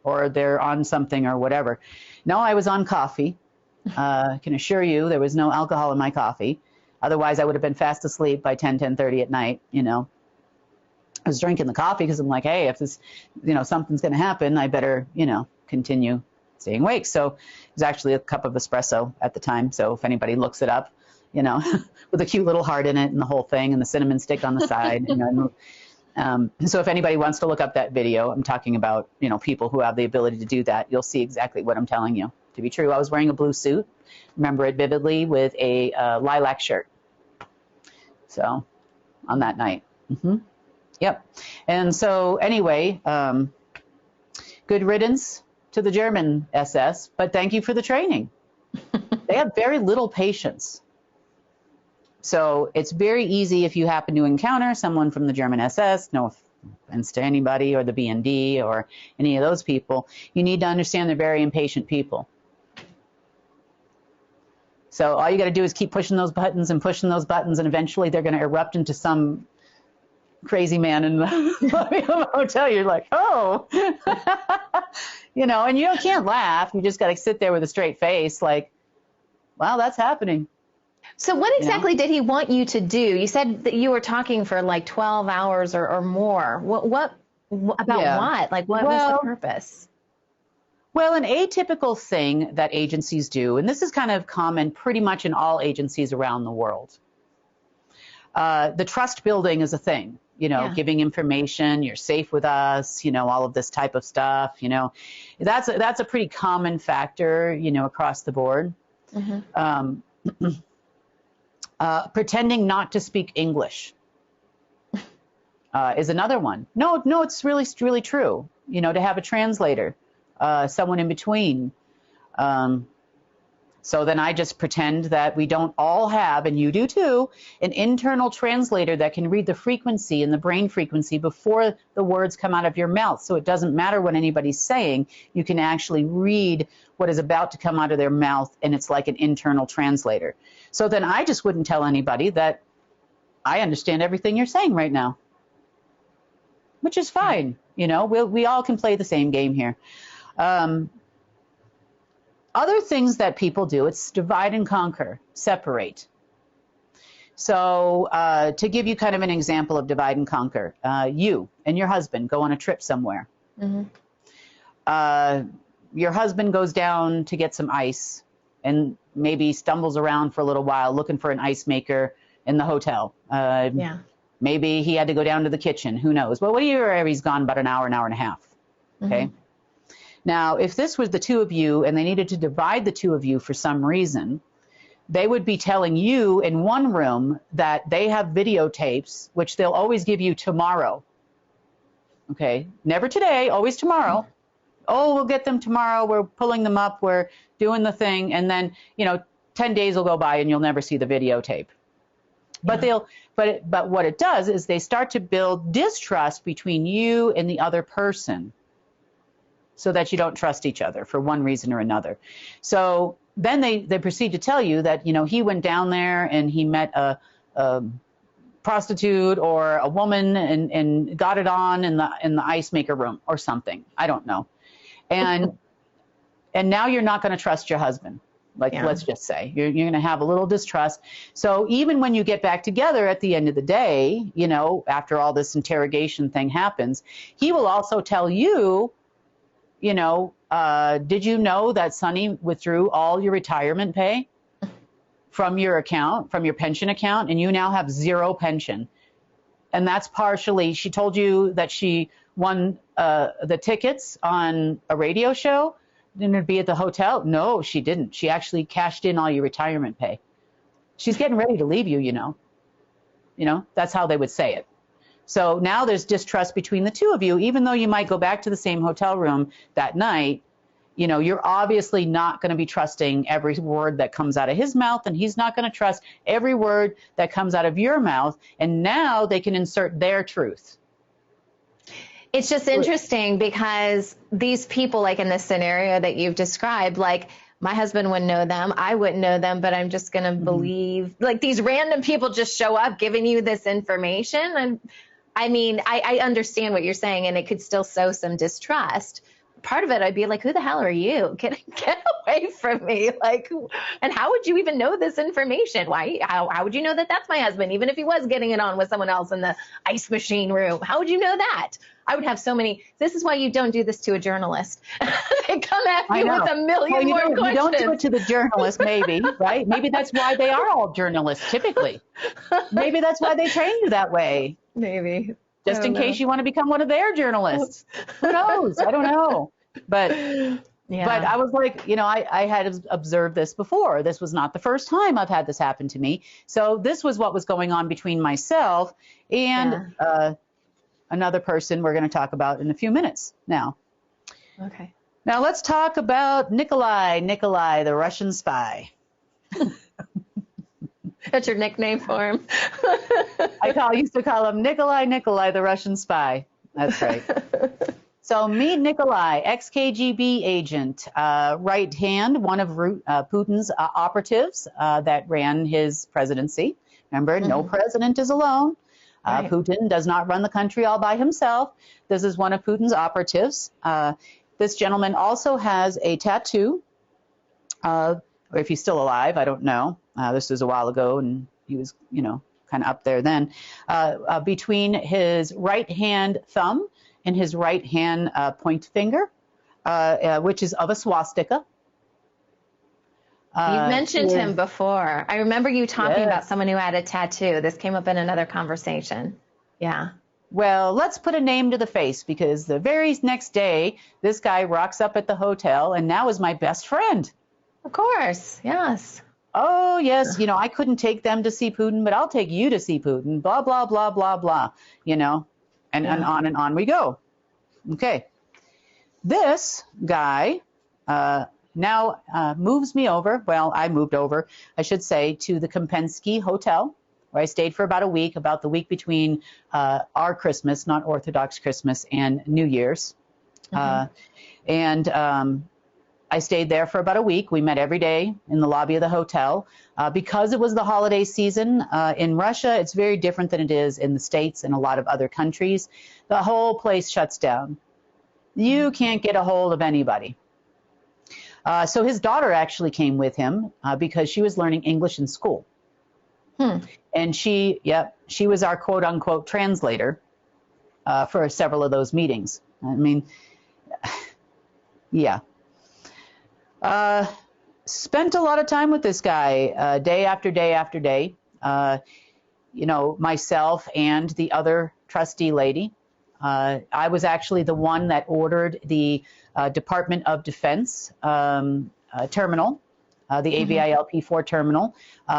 or they're on something or whatever. No, I was on coffee. I can assure you there was no alcohol in my coffee. Otherwise, I would have been fast asleep by 10:30 at night, you know. I was drinking the coffee because I'm like, hey, if this, you know, something's going to happen, I better, you know, continue staying awake. So it was actually a cup of espresso at the time. So if anybody looks it up, you know, with a cute little heart in it and the whole thing and the cinnamon stick on the side, you know. So if anybody wants to look up that video, I'm talking about, you know, people who have the ability to do that. You'll see exactly what I'm telling you to be true. I was wearing a blue suit, remember it vividly, with a lilac shirt. So on that night. Yep. And so anyway, good riddance to the German SS, but thank you for the training. They have very little patience. So it's very easy if you happen to encounter someone from the German SS, no offense to anybody, or the BND or any of those people, you need to understand they're very impatient people. So all you got to do is keep pushing those buttons and pushing those buttons, and eventually they're going to erupt into some crazy man in the hotel. You're like, oh, you know, and you can't laugh. You just got to sit there with a straight face like, wow, that's happening. So what exactly did he want you to do? You said that you were talking for like 12 hours or more. What about what? Like, what was the purpose? Well, an atypical thing that agencies do, and this is kind of common pretty much in all agencies around the world. The trust building is a thing, you know, giving information, you're safe with us, you know, all of this type of stuff, you know, that's a pretty common factor, you know, across the board. Pretending not to speak English is another one. No, it's really true, you know, to have a translator, someone in between. So then I just pretend that we don't all have, and you do too, an internal translator that can read the frequency and the brain frequency before the words come out of your mouth. So it doesn't matter what anybody's saying. You can actually read what is about to come out of their mouth, and it's like an internal translator. So then I just wouldn't tell anybody that I understand everything you're saying right now, which is fine. You know, we all can play the same game here. Other things that people do, it's divide and conquer, separate. So to give you kind of an example of divide and conquer, you and your husband go on a trip somewhere. Your husband goes down to get some ice and maybe stumbles around for a little while looking for an ice maker in the hotel. Maybe he had to go down to the kitchen. Who knows? Well, he's gone about an hour and a half. Okay. Now, if this was the two of you and they needed to divide the two of you for some reason, they would be telling you in one room that they have videotapes, which they'll always give you tomorrow. Okay, never today, always tomorrow. Oh, we'll get them tomorrow. We're pulling them up. We're doing the thing. And then, you know, 10 days will go by and you'll never see the videotape. But but what it does is they start to build distrust between you and the other person, so that you don't trust each other for one reason or another. So then they proceed to tell you that, you know, he went down there and he met a prostitute or a woman and got it on in the ice maker room or something. I don't know. And now you're not going to trust your husband. Like, let's just say you're going to have a little distrust. So even when you get back together at the end of the day, you know, after all this interrogation thing happens, he will also tell you, you know, did you know that Sonny withdrew all your retirement pay from your account, from your pension account, and you now have zero pension? And that's partially, she told you that she won the tickets on a radio show. Didn't it be at the hotel? No, she didn't. She actually cashed in all your retirement pay. She's getting ready to leave you, you know. You know, that's how they would say it. So now there's distrust between the two of you, even though you might go back to the same hotel room that night. You know, you're obviously not going to be trusting every word that comes out of his mouth, and he's not going to trust every word that comes out of your mouth. And now they can insert their truth. It's just interesting because these people, like in this scenario that you've described, like my husband wouldn't know them, I wouldn't know them, but I'm just going to believe, like these random people just show up giving you this information. And I mean, I understand what you're saying, and it could still sow some distrust. part of it, I'd be like, who the hell are you? Get away from me. Like, and how would you even know this information? How would you know that that's my husband, even if he was getting it on with someone else in the ice machine room? How would you know that? I would have so many. This is why you don't do this to a journalist. They come at you with a million more questions. You don't do it to the journalist, maybe, right? Maybe that's why they are all journalists, typically. Maybe that's why they train you that way. Maybe. Just in case you want to become one of their journalists. Who knows? I don't know. But I was like, I had observed this before. This was not the first time I've had this happen to me. So this was what was going on between myself and another person we're going to talk about in a few minutes now. Okay. Now let's talk about Nikolai, the Russian spy. That's your nickname for him. I used to call him Nikolai, the Russian spy. That's right. So meet Nikolai, ex-KGB agent, right hand, one of Putin's operatives that ran his presidency. Remember, no president is alone. Right. Putin does not run the country all by himself. This is one of Putin's operatives. This gentleman also has a tattoo, or if he's still alive, I don't know. This was a while ago, and he was, kind of up there then. Between his right hand thumb and his right hand point finger, which is of a swastika. You've mentioned him before. I remember you talking about someone who had a tattoo. This came up in another conversation. Yeah. Well, let's put a name to the face, because the very next day, this guy rocks up at the hotel and now is my best friend. Of course. Yes. Oh, yes. I couldn't take them to see Putin, but I'll take you to see Putin. Blah, blah, blah, blah, blah. And on we go. Okay. This guy, now moves me over. Well, I moved over, I should say, to the Kempinski Hotel, where I stayed for about a week, about the week between our Christmas, not Orthodox Christmas, and New Year's. I stayed there for about a week. We met every day in the lobby of the hotel. Because it was the holiday season in Russia, it's very different than it is in the States and a lot of other countries. The whole place shuts down. You can't get a hold of anybody. So his daughter actually came with him because she was learning English in school. And she was our quote unquote translator for several of those meetings. I mean, yeah. Spent a lot of time with this guy day after day after day. Myself and the other trustee lady. I was actually the one that ordered the Department of Defense terminal, the AVILP4 terminal,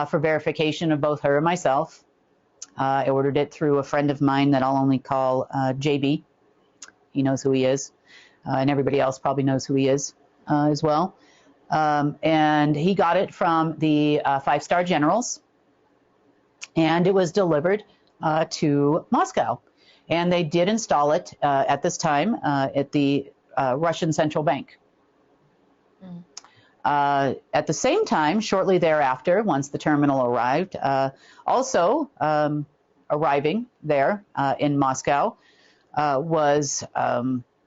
for verification of both her and myself. I ordered it through a friend of mine that I'll only call JB. He knows who he is, and everybody else probably knows who he is as well. And he got it from the 5-star generals, and it was delivered to Moscow. And they did install it at this time at the Russian Central Bank. At the same time, shortly thereafter, once the terminal arrived, also arriving there in Moscow was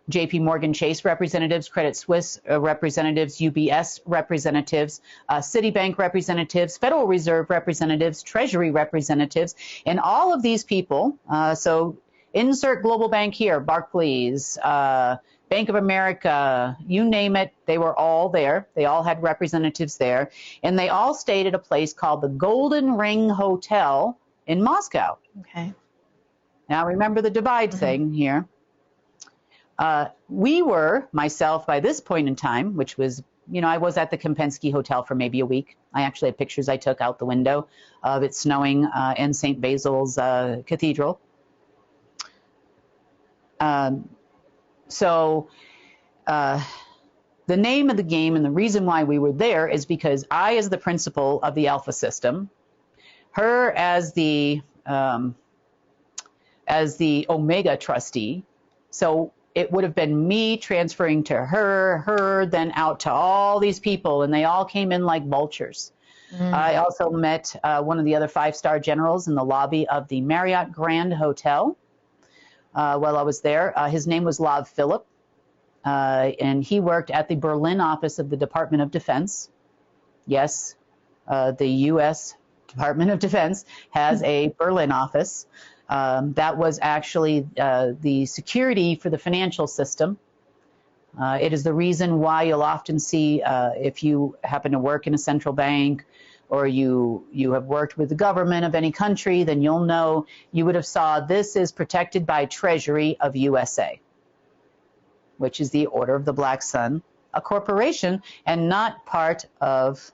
JP Morgan Chase representatives, Credit Suisse representatives, UBS representatives, Citibank representatives, Federal Reserve representatives, Treasury representatives, and all of these people, so insert global bank here, Barclays, Bank of America, you name it, they were all there. They all had representatives there, and they all stayed at a place called the Golden Ring Hotel in Moscow. Okay. Now remember the divide thing here. We were, myself, by this point in time, which was, I was at the Kempinski Hotel for maybe a week. I actually have pictures I took out the window of it snowing in St. Basil's Cathedral. So the name of the game and the reason why we were there is because I, as the principal of the Alpha system, her as the Omega trustee, so it would have been me transferring to her, then out to all these people, and they all came in like vultures. I also met one of the other 5-star generals in the lobby of the Marriott Grand Hotel while I was there. His name was Lav Philip. and he worked at the Berlin office of the Department of Defense. Yes, the U.S. Department of Defense has a Berlin office. That was actually the security for the financial system. It is the reason why you'll often see, if you happen to work in a central bank or you have worked with the government of any country, then you'll know, you would have saw this is protected by Treasury of USA, which is the Order of the Black Sun, a corporation and not part of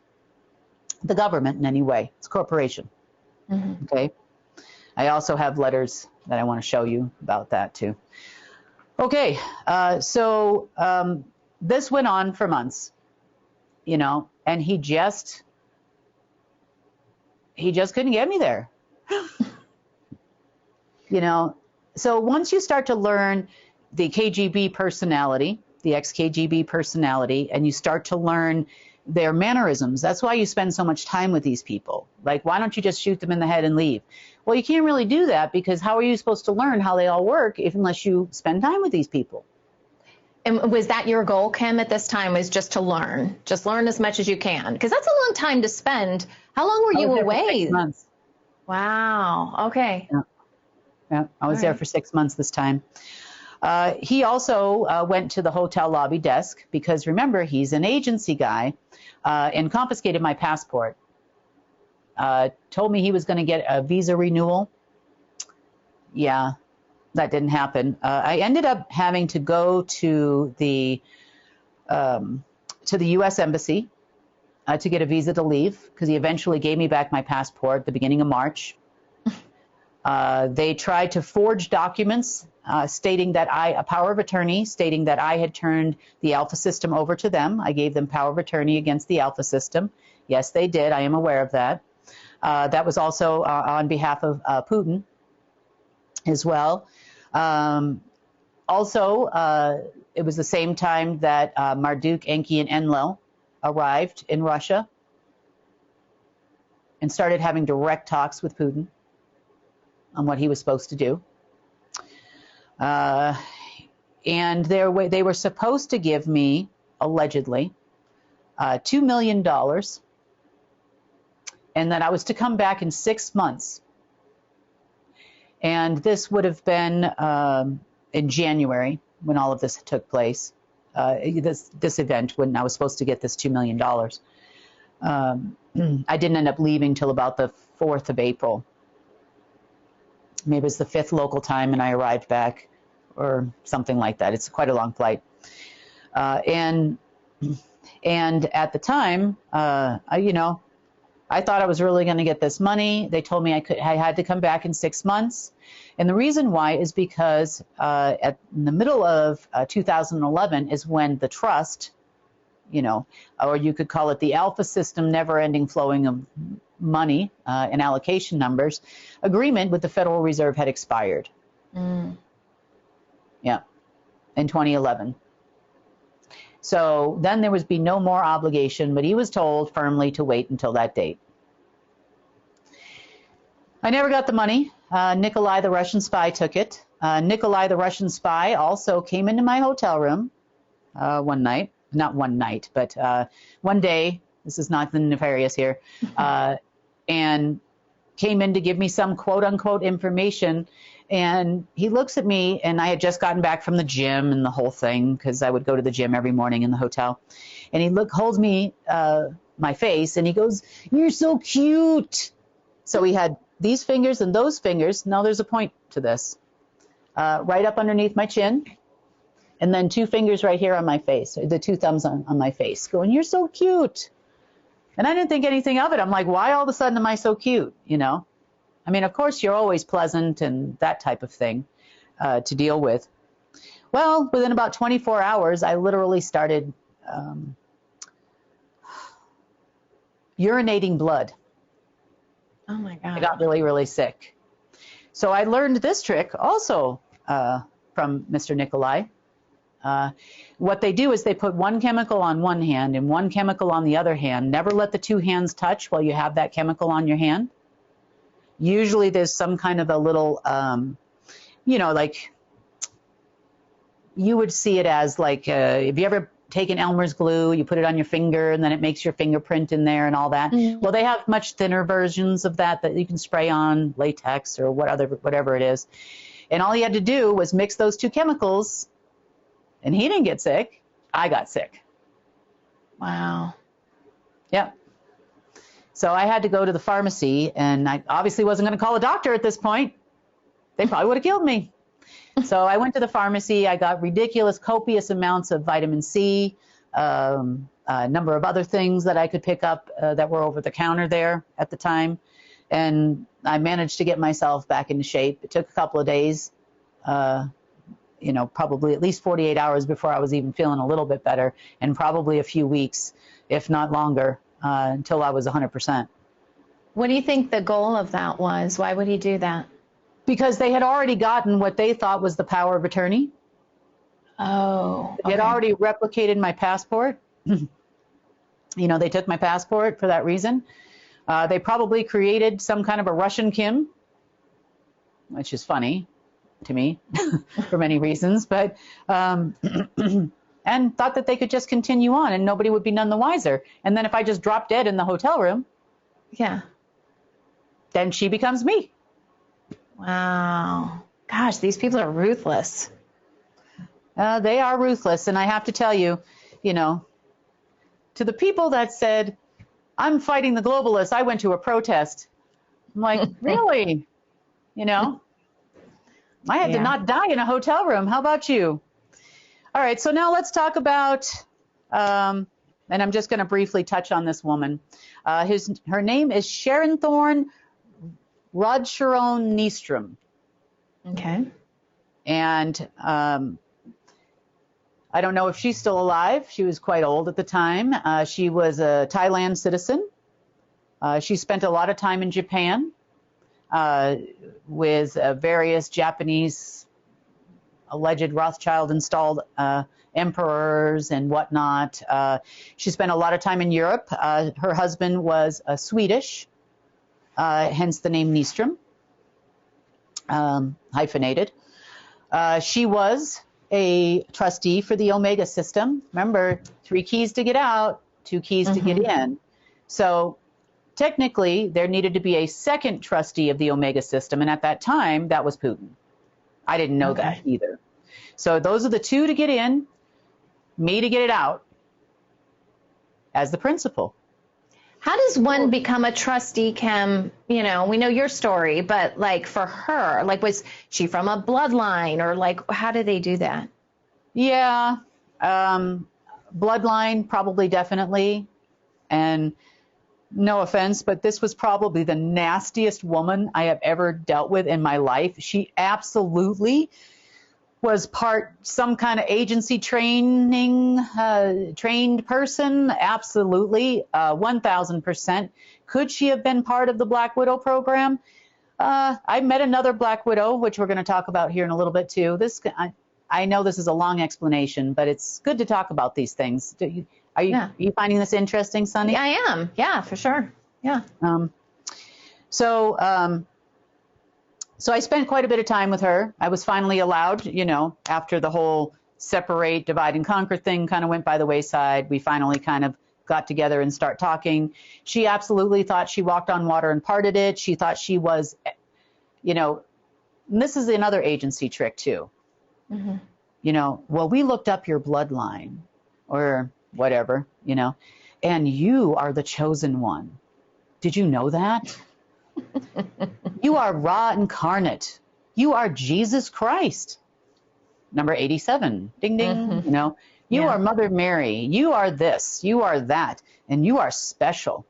the government in any way. It's a corporation. Mm-hmm. Okay. I also have letters that I want to show you about that too. Okay, so this went on for months, you know, and he just couldn't get me there. You know, so once you start to learn the KGB personality, the ex-KGB personality, and you start to learn their mannerisms, that's why you spend so much time with these people. Like, why don't you just shoot them in the head and leave? Well, you can't really do that, because how are you supposed to learn how they all work unless you spend time with these people? And was that your goal, Kim, at this time, was just to learn as much as you can? Because that's a long time to spend. How long were you away? 6 months. Wow. Okay. Yeah, I was there for 6 months this time. He also went to the hotel lobby desk, because remember, he's an agency guy, and confiscated my passport. Told me he was going to get a visa renewal. Yeah, that didn't happen. I ended up having to go to the U.S. Embassy to get a visa to leave, because he eventually gave me back my passport at the beginning of March. They tried to forge documents stating that a power of attorney stating that I had turned the Alpha system over to them. I gave them power of attorney against the Alpha system. Yes, they did. I am aware of that. That was also on behalf of Putin as well. Also, it was the same time that Marduk, Enki, and Enlil arrived in Russia and started having direct talks with Putin on what he was supposed to do. And they were supposed to give me, allegedly, $2 million, and that I was to come back in 6 months. And this would have been in January when all of this took place, this event when I was supposed to get this $2 million. I didn't end up leaving till about the 4th of April. Maybe it was the 5th local time, and I arrived back, or something like that. It's quite a long flight. And at the time, I thought I was really going to get this money. They told me I had to come back in 6 months. And the reason why is because in the middle of 2011 is when the trust, or you could call it the Alpha system, never-ending flowing of money and allocation numbers, agreement with the Federal Reserve had expired. Yeah, in 2011. So then there would be no more obligation, but he was told firmly to wait until that date. I never got the money. Nikolai, the Russian spy, took it. Nikolai, the Russian spy, also came into my hotel room one night. Not one night, but one day. This is not the nefarious here. And came in to give me some quote-unquote information. And he looks at me, and I had just gotten back from the gym and the whole thing, because I would go to the gym every morning in the hotel. And he holds me, my face, and he goes, "You're so cute." So he had these fingers and those fingers. Now there's a point to this. Right up underneath my chin, and then 2 fingers right here on my face, the 2 thumbs on my face, going, "You're so cute." And I didn't think anything of it. I'm like, why all of a sudden am I so cute, I mean, of course, you're always pleasant and that type of thing to deal with. Well, within about 24 hours, I literally started urinating blood. Oh, my God. I got really, really sick. So I learned this trick also from Mr. Nikolai. What they do is they put one chemical on one hand and one chemical on the other hand. Never let the 2 hands touch while you have that chemical on your hand. Usually there's some kind of a little, like you would see it as like, if you ever taken Elmer's glue, you put it on your finger and then it makes your fingerprint in there and all that. Well, they have much thinner versions of that you can spray on latex or whatever it is. And all he had to do was mix those two chemicals, and he didn't get sick. I got sick. Wow. Yep. So I had to go to the pharmacy, and I obviously wasn't going to call a doctor at this point. They probably would have killed me. So I went to the pharmacy. I got ridiculous, copious amounts of vitamin C, a number of other things that I could pick up that were over the counter there at the time. And I managed to get myself back into shape. It took a couple of days, probably at least 48 hours before I was even feeling a little bit better, and probably a few weeks, if not longer, until I was 100%. What do you think the goal of that was? Why would he do that? Because they had already gotten what they thought was the power of attorney. Oh. Okay. They had already replicated my passport. They took my passport for that reason. They probably created some kind of a Russian Kim, which is funny to me for many reasons, but and thought that they could just continue on and nobody would be none the wiser. And then if I just drop dead in the hotel room, yeah, then she becomes me. Wow. Gosh, these people are ruthless. They are ruthless. And I have to tell you, to the people that said, I'm fighting the globalists, I went to a protest. I'm like, really? I had to not die in a hotel room. How about you? All right, so now let's talk about, and I'm just going to briefly touch on this woman. Her name is Sharon Thorne Rodcheron Nystrom. Okay. And I don't know if she's still alive. She was quite old at the time. She was a Thailand citizen. She spent a lot of time in Japan with various Japanese alleged Rothschild-installed emperors and whatnot. She spent a lot of time in Europe. Her husband was Swedish, hence the name Nystrom, hyphenated. She was a trustee for the Omega system. Remember, 3 keys to get out, 2 keys to get in. So technically, there needed to be a second trustee of the Omega system, and at that time, that was Putin. I didn't know that either. So those are the 2 to get in, me to get it out as the principal. How does one become a trustee, Kim? We know your story, but like for her, like was she from a bloodline or like how do they do that? Yeah, bloodline, probably, definitely. And no offense, but this was probably the nastiest woman I have ever dealt with in my life. She absolutely was some kind of agency trained person. Absolutely, 1,000%. Could she have been part of the Black Widow program? I met another Black Widow, which we're going to talk about here in a little bit too. I know this is a long explanation, but it's good to talk about these things. Are you finding this interesting, Sunny? Yeah, I am. Yeah, for sure. Yeah. So I spent quite a bit of time with her. I was finally allowed, after the whole separate, divide, and conquer thing kind of went by the wayside. We finally kind of got together and start talking. She absolutely thought she walked on water and parted it. She thought she was, and this is another agency trick too. Well, we looked up your bloodline or whatever, and you are the chosen one. Did you know that? You are Ra incarnate. You are Jesus Christ. Number 87. Ding, ding. You are Mother Mary. You are this. You are that. And you are special.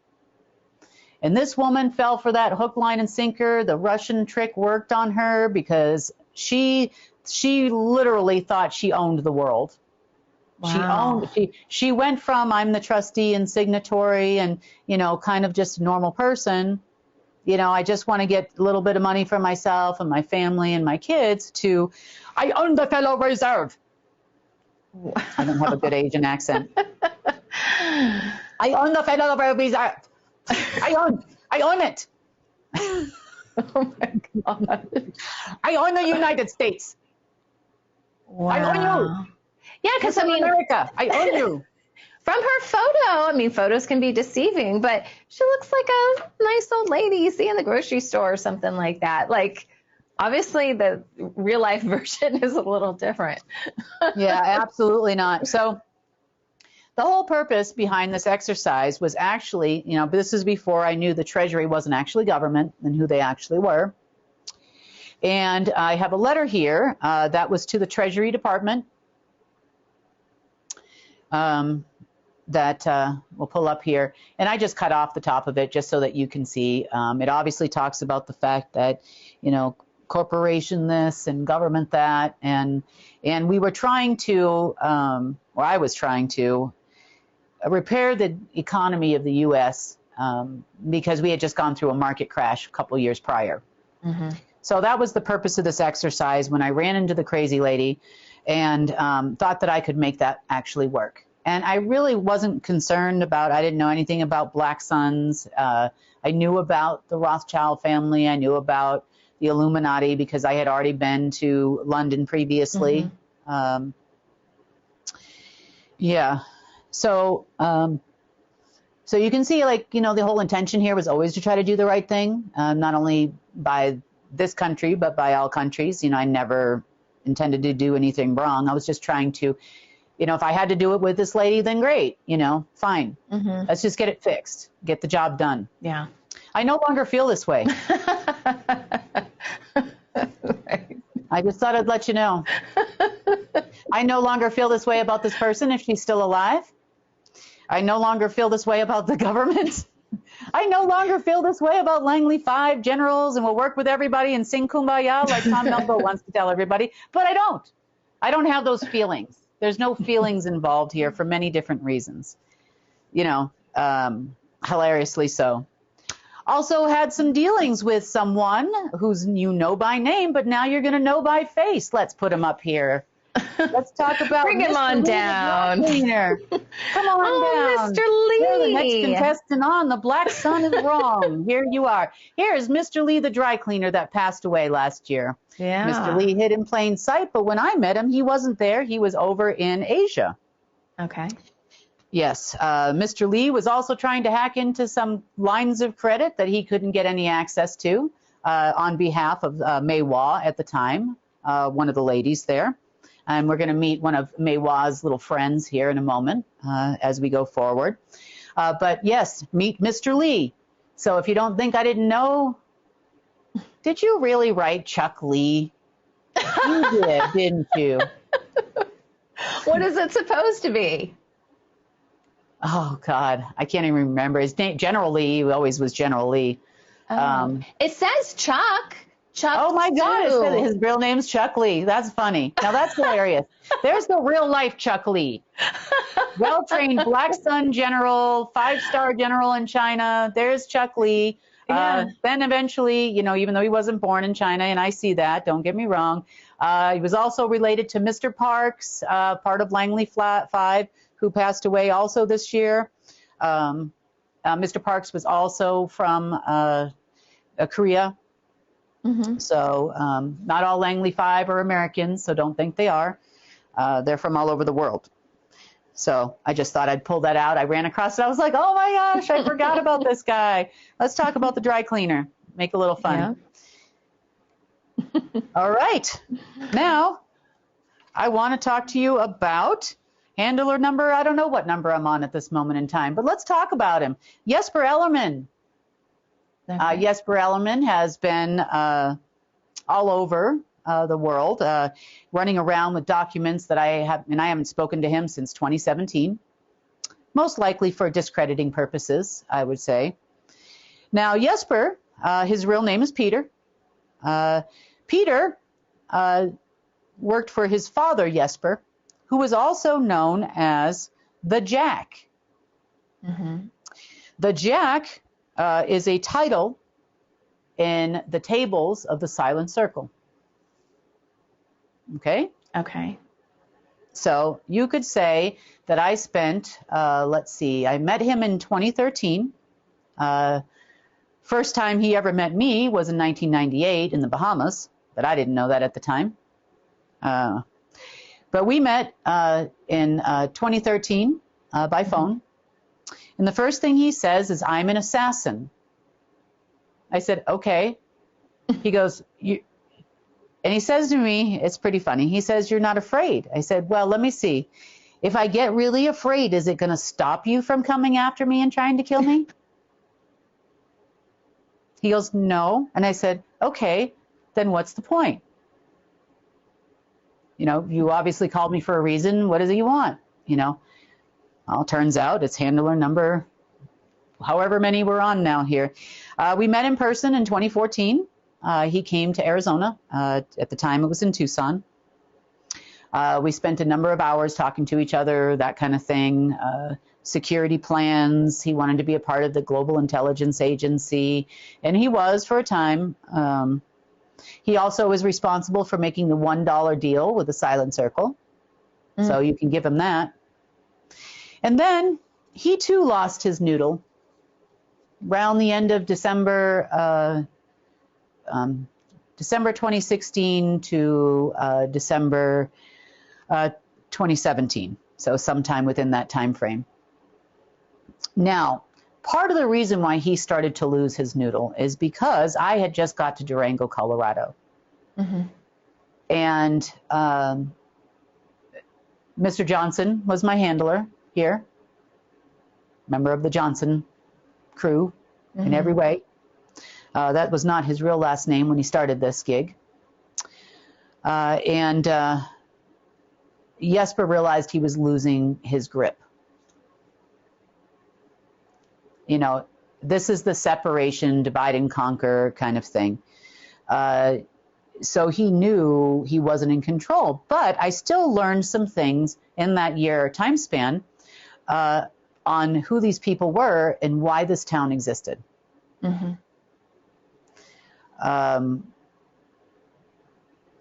And this woman fell for that hook, line, and sinker. The Russian trick worked on her because she literally thought she owned the world. Wow. She went from I'm the trustee and signatory and, kind of just a normal person. I just want to get a little bit of money for myself and my family and my kids to, I own the Federal Reserve. I don't have a good Asian accent. I own the Federal Reserve. I own it. Oh my God. I own the United States. I own you. Wow. Yeah, because Listen, America, I own you. from her photo, I mean, photos can be deceiving, but she looks like a nice old lady you see in the grocery store or something like that. Like, obviously, the real life version is a little different. Yeah, absolutely not. So the whole purpose behind this exercise was actually, this is before I knew the Treasury wasn't actually government and who they actually were. And I have a letter here that was to the Treasury Department that we'll pull up here. And I just cut off the top of it just so that you can see. It obviously talks about the fact that, corporation this and government that. And we were trying to, or I was trying to, repair the economy of the U.S. Because we had just gone through a market crash a couple years prior. Mm-hmm. So that was the purpose of this exercise when I ran into the crazy lady and thought that I could make that actually work. And I really wasn't concerned about, I didn't know anything about Black Suns. I knew about the Rothschild family. I knew about the Illuminati because I had already been to London previously. Mm-hmm. Yeah. So you can see, the whole intention here was always to try to do the right thing, not only by this country, but by all countries. I never intended to do anything wrong. I was just trying to, if I had to do it with this lady, then great, fine. Mm-hmm. Let's just get it fixed, get the job done. Yeah. I no longer feel this way. Right. I just thought I'd let you know. I no longer feel this way about this person if she's still alive. I no longer feel this way about the government. I no longer feel this way about Langley 5 generals and we'll work with everybody and sing Kumbaya like Tom Melville wants to tell everybody. But I don't. I don't have those feelings. There's no feelings involved here for many different reasons. Hilariously so. Also had some dealings with someone who's by name, but now you're going to know by face. Let's put him up here. Let's talk about Bring him on down. Come on down. Mr. Lee. You're the next contestant on. The Black Sun is wrong. Here you are. Here's Mr. Lee, the dry cleaner that passed away last year. Yeah. Mr. Lee hid in plain sight, but when I met him, he wasn't there. He was over in Asia. Okay. Yes. Mr. Lee was also trying to hack into some lines of credit that he couldn't get any access to on behalf of Mei Hua at the time, one of the ladies there. And we're going to meet one of Mei Hua's little friends here in a moment as we go forward. But yes, meet Mr. Lee. So if you don't think I didn't know, did you really write Chuck Lee? You did, didn't you? What is it supposed to be? Oh, God, I can't even remember. His name, General Lee, always was General Lee. It says Chuck. Chuck. Oh, my God, his real name's Chuck Lee. That's funny. Now, that's hilarious. There's the real-life Chuck Lee. Well-trained Black Sun general, 5-star general in China. There's Chuck Lee. Yeah. Then eventually, even though he wasn't born in China, and I see that, don't get me wrong, he was also related to Mr. Parks, part of Langley 5, who passed away also this year. Mr. Parks was also from Korea. Mm-hmm. So not all Langley 5 are Americans, so don't think they are. They're from all over the world. So I just thought I'd pull that out. I ran across it. I was like, oh, my gosh, I forgot about this guy. Let's talk about the dry cleaner. Make a little fun. Yeah. All right. Now, I want to talk to you about handler number. I don't know what number I'm on at this moment in time, but let's talk about him. Jesper Ellerman. Okay. Jesper Ellerman has been all over the world, running around with documents that I haven't spoken to him since 2017, most likely for discrediting purposes, I would say. Now, Jesper, his real name is Peter. Peter worked for his father, Jesper, who was also known as the Jack. Mm-hmm. The Jack is a title in the tables of the Silent Circle. Okay? Okay. So you could say that I spent, I met him in 2013. First time he ever met me was in 1998 in the Bahamas, but I didn't know that at the time. But we met in 2013 by phone. And the first thing he says is, "I'm an assassin." I said, "Okay." He goes, and he says to me, it's pretty funny. He says, "You're not afraid." I said, "Well, let me see. If I get really afraid, is it going to stop you from coming after me and trying to kill me?" He goes, "No." And I said, "Okay, then what's the point? You know, you obviously called me for a reason. What is it you want?" You know, well, turns out it's handler number, however many we're on now here. We met in person in 2014. He came to Arizona. At the time, it was in Tucson. We spent a number of hours talking to each other, that kind of thing. Security plans. He wanted to be a part of the Global Intelligence Agency, and he was for a time. He also was responsible for making the $1 deal with the Silent Circle. So you can give him that. And then he too lost his noodle around the end of December 2016 to December 2017. So sometime within that time frame. Now, part of the reason why he started to lose his noodle is because I had just got to Durango, Colorado. And Mr. Johnson was my handler here, member of the Johnson crew in every way. That was not his real last name when he started this gig. And Jesper realized he was losing his grip. You know, this is the separation, divide and conquer kind of thing. So he knew he wasn't in control. But I still learned some things in that year time span on who these people were and why this town existed.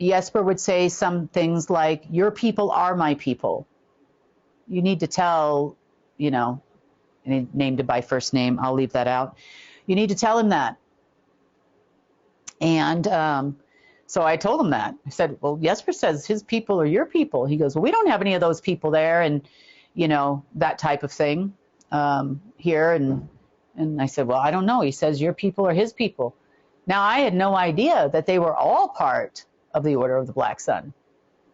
Jesper would say some things like, "Your people are my people. You need to tell," you know, and he named it by first name. I'll leave that out. "You need to tell him that." And so I told him that. I said, "Well, Jesper says his people are your people." He goes, "Well, we don't have any of those people there," and, you know, that type of thing here. And I said, "Well, I don't know. He says your people are his people." Now, I had no idea that they were all part of the Order of the Black Sun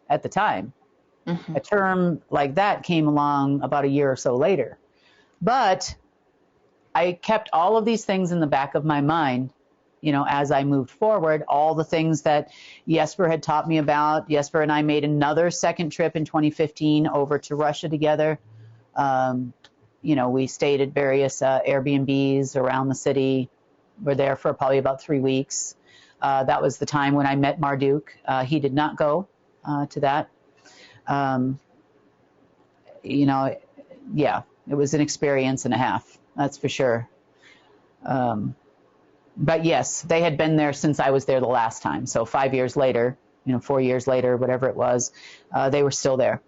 at the time. A term like that came along about a year or so later. But I kept all of these things in the back of my mind, you know, as I moved forward, all the things that Jesper had taught me about. Jesper and I made another second trip in 2015 over to Russia together. You know, we stayed at various Airbnbs around the city. We're there for probably about 3 weeks. That was the time when I met Marduk. He did not go to that. You know, yeah, it was an experience and a half, that's for sure. But yes, they had been there since I was there the last time. So 5 years later, you know, 4 years later, whatever it was, they were still there.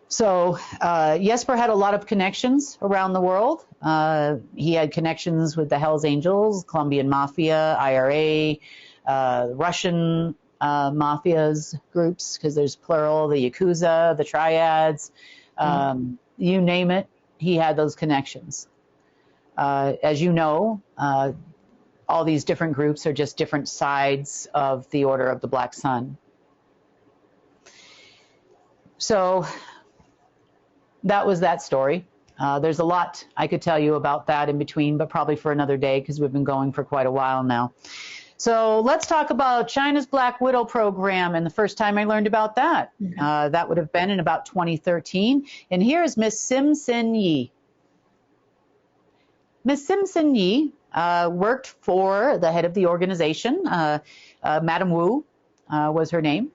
So Jesper had a lot of connections around the world. He had connections with the Hells Angels, Colombian Mafia, IRA, Russian mafias groups, because there's plural, the Yakuza, the Triads, you name it, he had those connections. As you know, all these different groups are just different sides of the Order of the Black Sun. So that was that story. There's a lot I could tell you about that in between, but probably for another day because we've been going for quite a while now. So let's talk about China's Black Widow program and the first time I learned about that. That would have been in about 2013. And here is Miss Sim Sin Yi. Miss Sim Sin Yi worked for the head of the organization. Madam Wu was her name.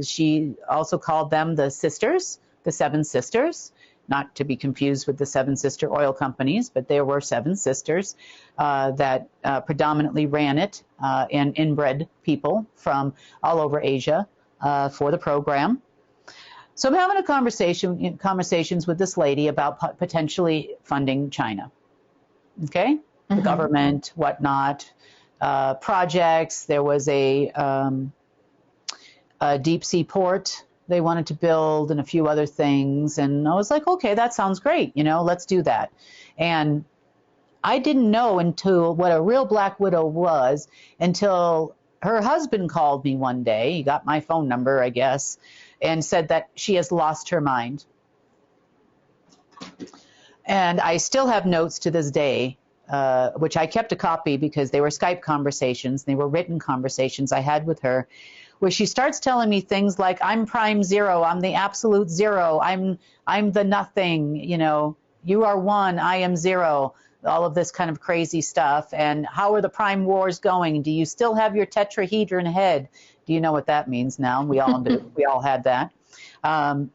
She also called them the Sisters, the Seven Sisters, not to be confused with the Seven Sister Oil Companies, but there were seven sisters that predominantly ran it and inbred people from all over Asia for the program. So I'm having conversations with this lady about potentially funding China. Okay, the government, whatnot, projects. There was a a deep sea port they wanted to build and a few other things. And I was like, okay, that sounds great. Let's do that. And I didn't know until what a real Black Widow was until her husband called me one day. He got my phone number, I guess, and said that she has lost her mind. And I still have notes to this day, which I kept a copy because they were Skype conversations. They were written conversations I had with her, where she starts telling me things like, I'm prime zero, I'm the absolute zero, I'm the nothing, you are one, I am zero, all of this kind of crazy stuff. And how are the prime wars going? Do you still have your tetrahedron head? Do you know what that means now? We all do. We all had that. And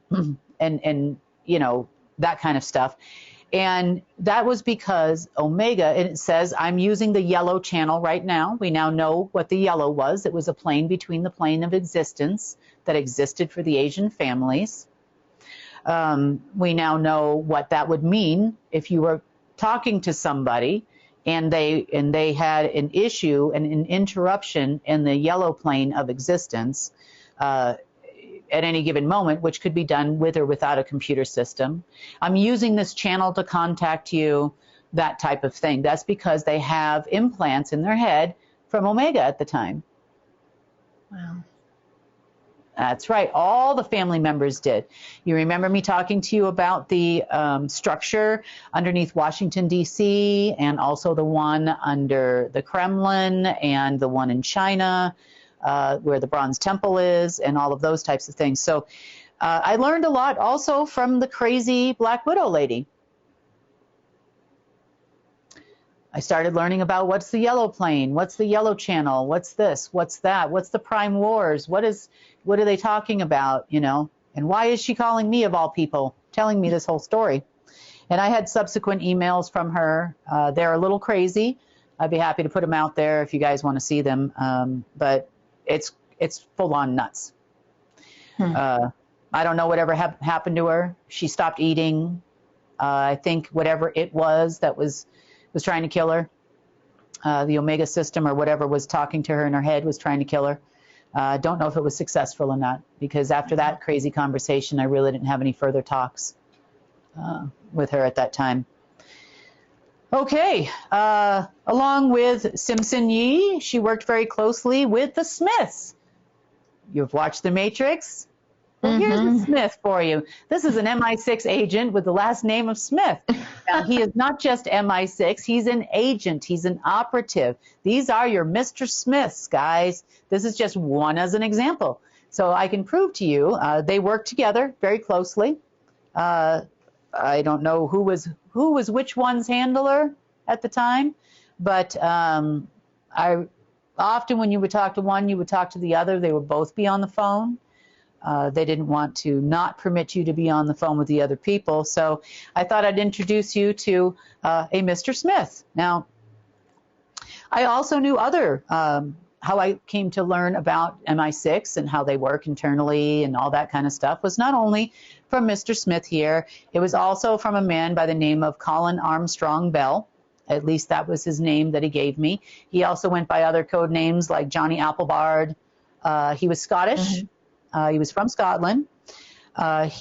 that kind of stuff. And that was because Omega, and it says, I'm using the yellow channel right now. We now know what the yellow was. It was a plane between the plane of existence that existed for the Asian families. We now know what that would mean if you were talking to somebody and they had an issue and an interruption in the yellow plane of existence at any given moment, which could be done with or without a computer system. I'm using this channel to contact you, that type of thing. That's because they have implants in their head from Omega at the time. Wow. That's right. All the family members did. You remember me talking to you about the structure underneath Washington, D.C., and also the one under the Kremlin and the one in China, where the Bronze Temple is, and all of those types of things. So I learned a lot also from the crazy Black Widow lady. I started learning about what's the yellow plane, what's the yellow channel, what's this, what's that, what's the prime wars, what are they talking about, and why is she calling me of all people, telling me this whole story? And I had subsequent emails from her. They're a little crazy. I'd be happy to put them out there if you guys want to see them, but it's full on nuts. I don't know whatever happened to her. She stopped eating. I think whatever it was that was trying to kill her. The Omega system or whatever was talking to her in her head was trying to kill her. Don't know if it was successful or not, because after that crazy conversation, I really didn't have any further talks with her at that time. Okay, along with Simpson Yee, she worked very closely with the Smiths. You've watched The Matrix? Well, here's the Smith for you. This is an MI6 agent with the last name of Smith. Now, he is not just MI6. He's an agent. He's an operative. These are your Mr. Smiths, guys. This is just one as an example. So I can prove to you they work together very closely. I don't know who was which one's handler at the time, but I often when you would talk to one, you would talk to the other. They would both be on the phone. They didn't want to not permit you to be on the phone with the other people. So I thought I'd introduce you to a Mr. Smith. Now, I also knew how I came to learn about MI6 and how they work internally and all that kind of stuff was not only from Mr. Smith here, it was also from a man by the name of Colin Armstrong Bell. At least that was his name that he gave me. He also went by other code names like Johnny Applebard. He was Scottish. He was from Scotland. Poor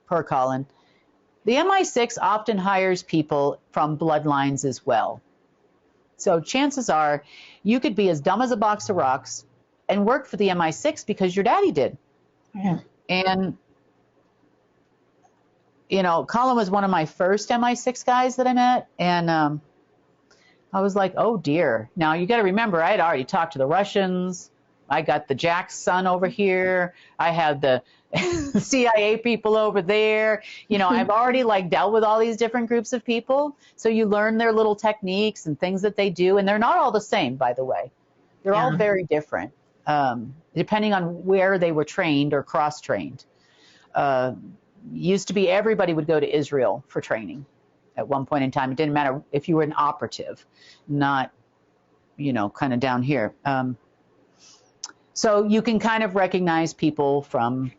Colin. The MI6 often hires people from bloodlines as well. So chances are you could be as dumb as a box of rocks and work for the MI6 because your daddy did. Yeah. And, Colin was one of my first MI6 guys that I met. And I was like, oh, dear. Now, you got to remember, I had already talked to the Russians. I got the Jack's son over here. I had the CIA people over there. I've already dealt with all these different groups of people. So you learn their little techniques and things that they do. And they're not all the same, by the way. They're all very different, depending on where they were trained or cross-trained. Used to be everybody would go to Israel for training. At one point in time, it didn't matter if you were an operative, not, kind of down here. So you can kind of recognize people from,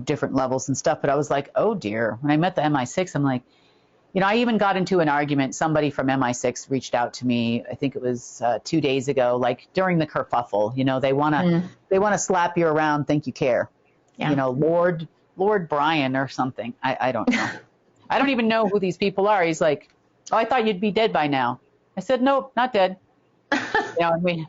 different levels and stuff. But I was like, oh dear. When I met the MI6, I'm like, You know, I even got into an argument. Somebody from MI6 reached out to me. I think it was 2 days ago, like during the kerfuffle. You know, they want to slap you around, think you care. Yeah. You know, Lord Brian or something. I don't know. I don't even know who these people are. He's like, oh, I thought you'd be dead by now. I said, nope, not dead. You know,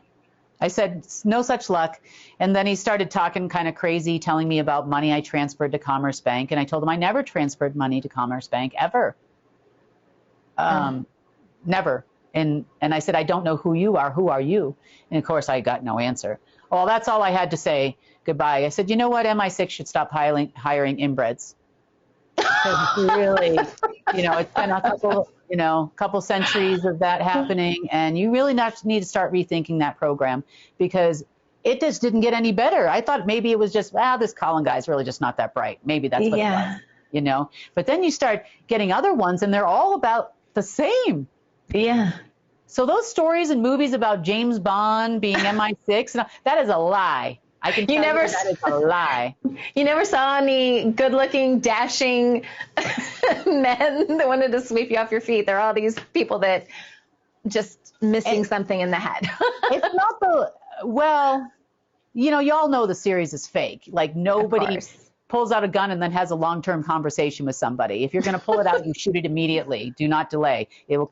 I said, no such luck. And then he started talking kind of crazy, telling me about money I transferred to Commerce Bank. And I told him I never transferred money to Commerce Bank, ever. Never. And I said, I don't know who you are. Who are you? And of course, I got no answer. Well, that's all I had to say. Goodbye. I said, you know what? MI6 should stop hiring inbreds. Because really, you know, it's been a couple centuries of that happening, and you really need to start rethinking that program, because it just didn't get any better. I thought maybe it was just, this Colin guy's really just not that bright. Maybe that's what it was, you know. But then you start getting other ones, and they're all about the same. Yeah. So those stories and movies about James Bond being MI6, that is a lie. I can tell you that is a lie. You never saw any good-looking, dashing men that wanted to sweep you off your feet. There are all these people that just missing something in the head. It's not well, you know, y'all know the series is fake. Like, nobody pulls out a gun and then has a long-term conversation with somebody. If you're going to pull it out, you shoot it immediately. Do not delay. You'll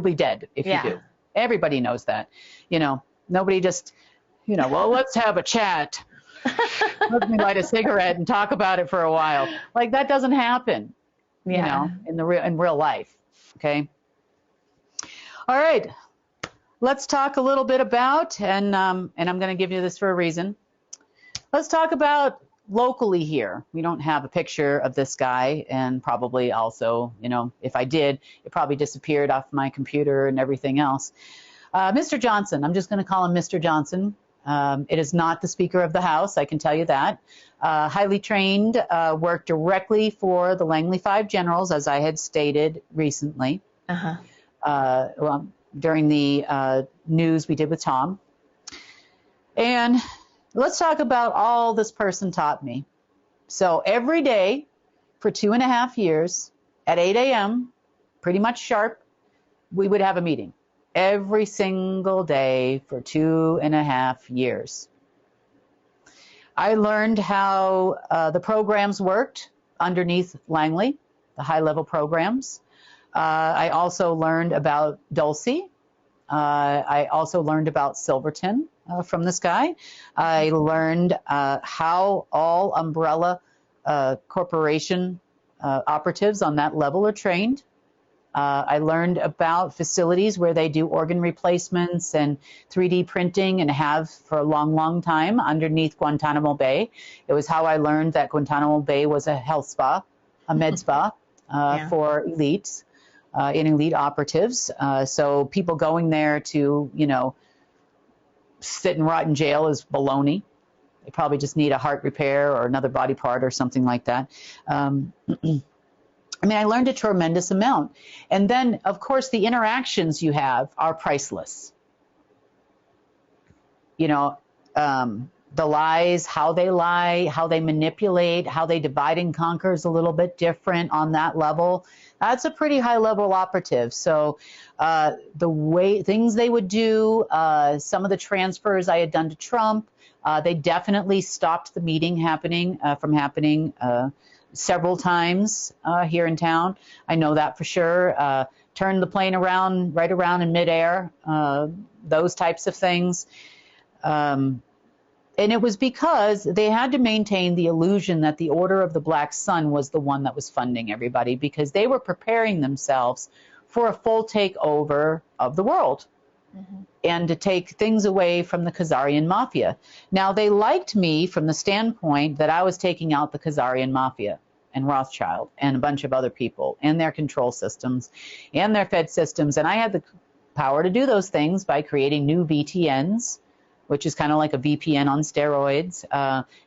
be dead if you do. Everybody knows that. You know, nobody just... You know, well, let's have a chat. Let me light a cigarette and talk about it for a while. Like, that doesn't happen, you know, in real life. Okay. All right. Let's talk a little bit about, and I'm going to give you this for a reason. Let's talk about locally here. We don't have a picture of this guy, and probably also, you know, if I did, it probably disappeared off my computer and everything else. Mr. Johnson, I'm just going to call him Mr. Johnson. It is not the Speaker of the House, I can tell you that. Highly trained, worked directly for the Langley Five Generals, as I had stated recently. During the news we did with Tom. And let's talk about all this person taught me. So every day for 2.5 years at 8 a.m., pretty much sharp, we would have a meeting. Every single day for 2.5 years. I learned how the programs worked underneath Langley, the high-level programs. I also learned about Dulce. I also learned about Silverton from this guy. I learned how all umbrella corporation operatives on that level are trained. I learned about facilities where they do organ replacements and 3D printing and have for a long, long time underneath Guantanamo Bay. It was how I learned that Guantanamo Bay was a health spa, a med spa for elites, and elite operatives. So people going there to, you know, sit and rot in jail is baloney. They probably just need a heart repair or another body part or something like that. I mean, I learned a tremendous amount. And then, of course, the interactions you have are priceless. You know, the lies, how they lie, how they manipulate, how they divide and conquer is a little bit different on that level. That's a pretty high level operative. So the way things they would do, some of the transfers I had done to Trump, they definitely stopped the meeting from happening several times here in town. I know that for sure. Turned the plane around, right around in midair, those types of things. And it was because they had to maintain the illusion that the Order of the Black Sun was the one that was funding everybody, because they were preparing themselves for a full takeover of the world. And to take things away from the Khazarian Mafia. Now, they liked me from the standpoint that I was taking out the Khazarian Mafia and Rothschild and a bunch of other people and their control systems and their Fed systems. And I had the power to do those things by creating new VTNs, which is kind of like a VPN on steroids,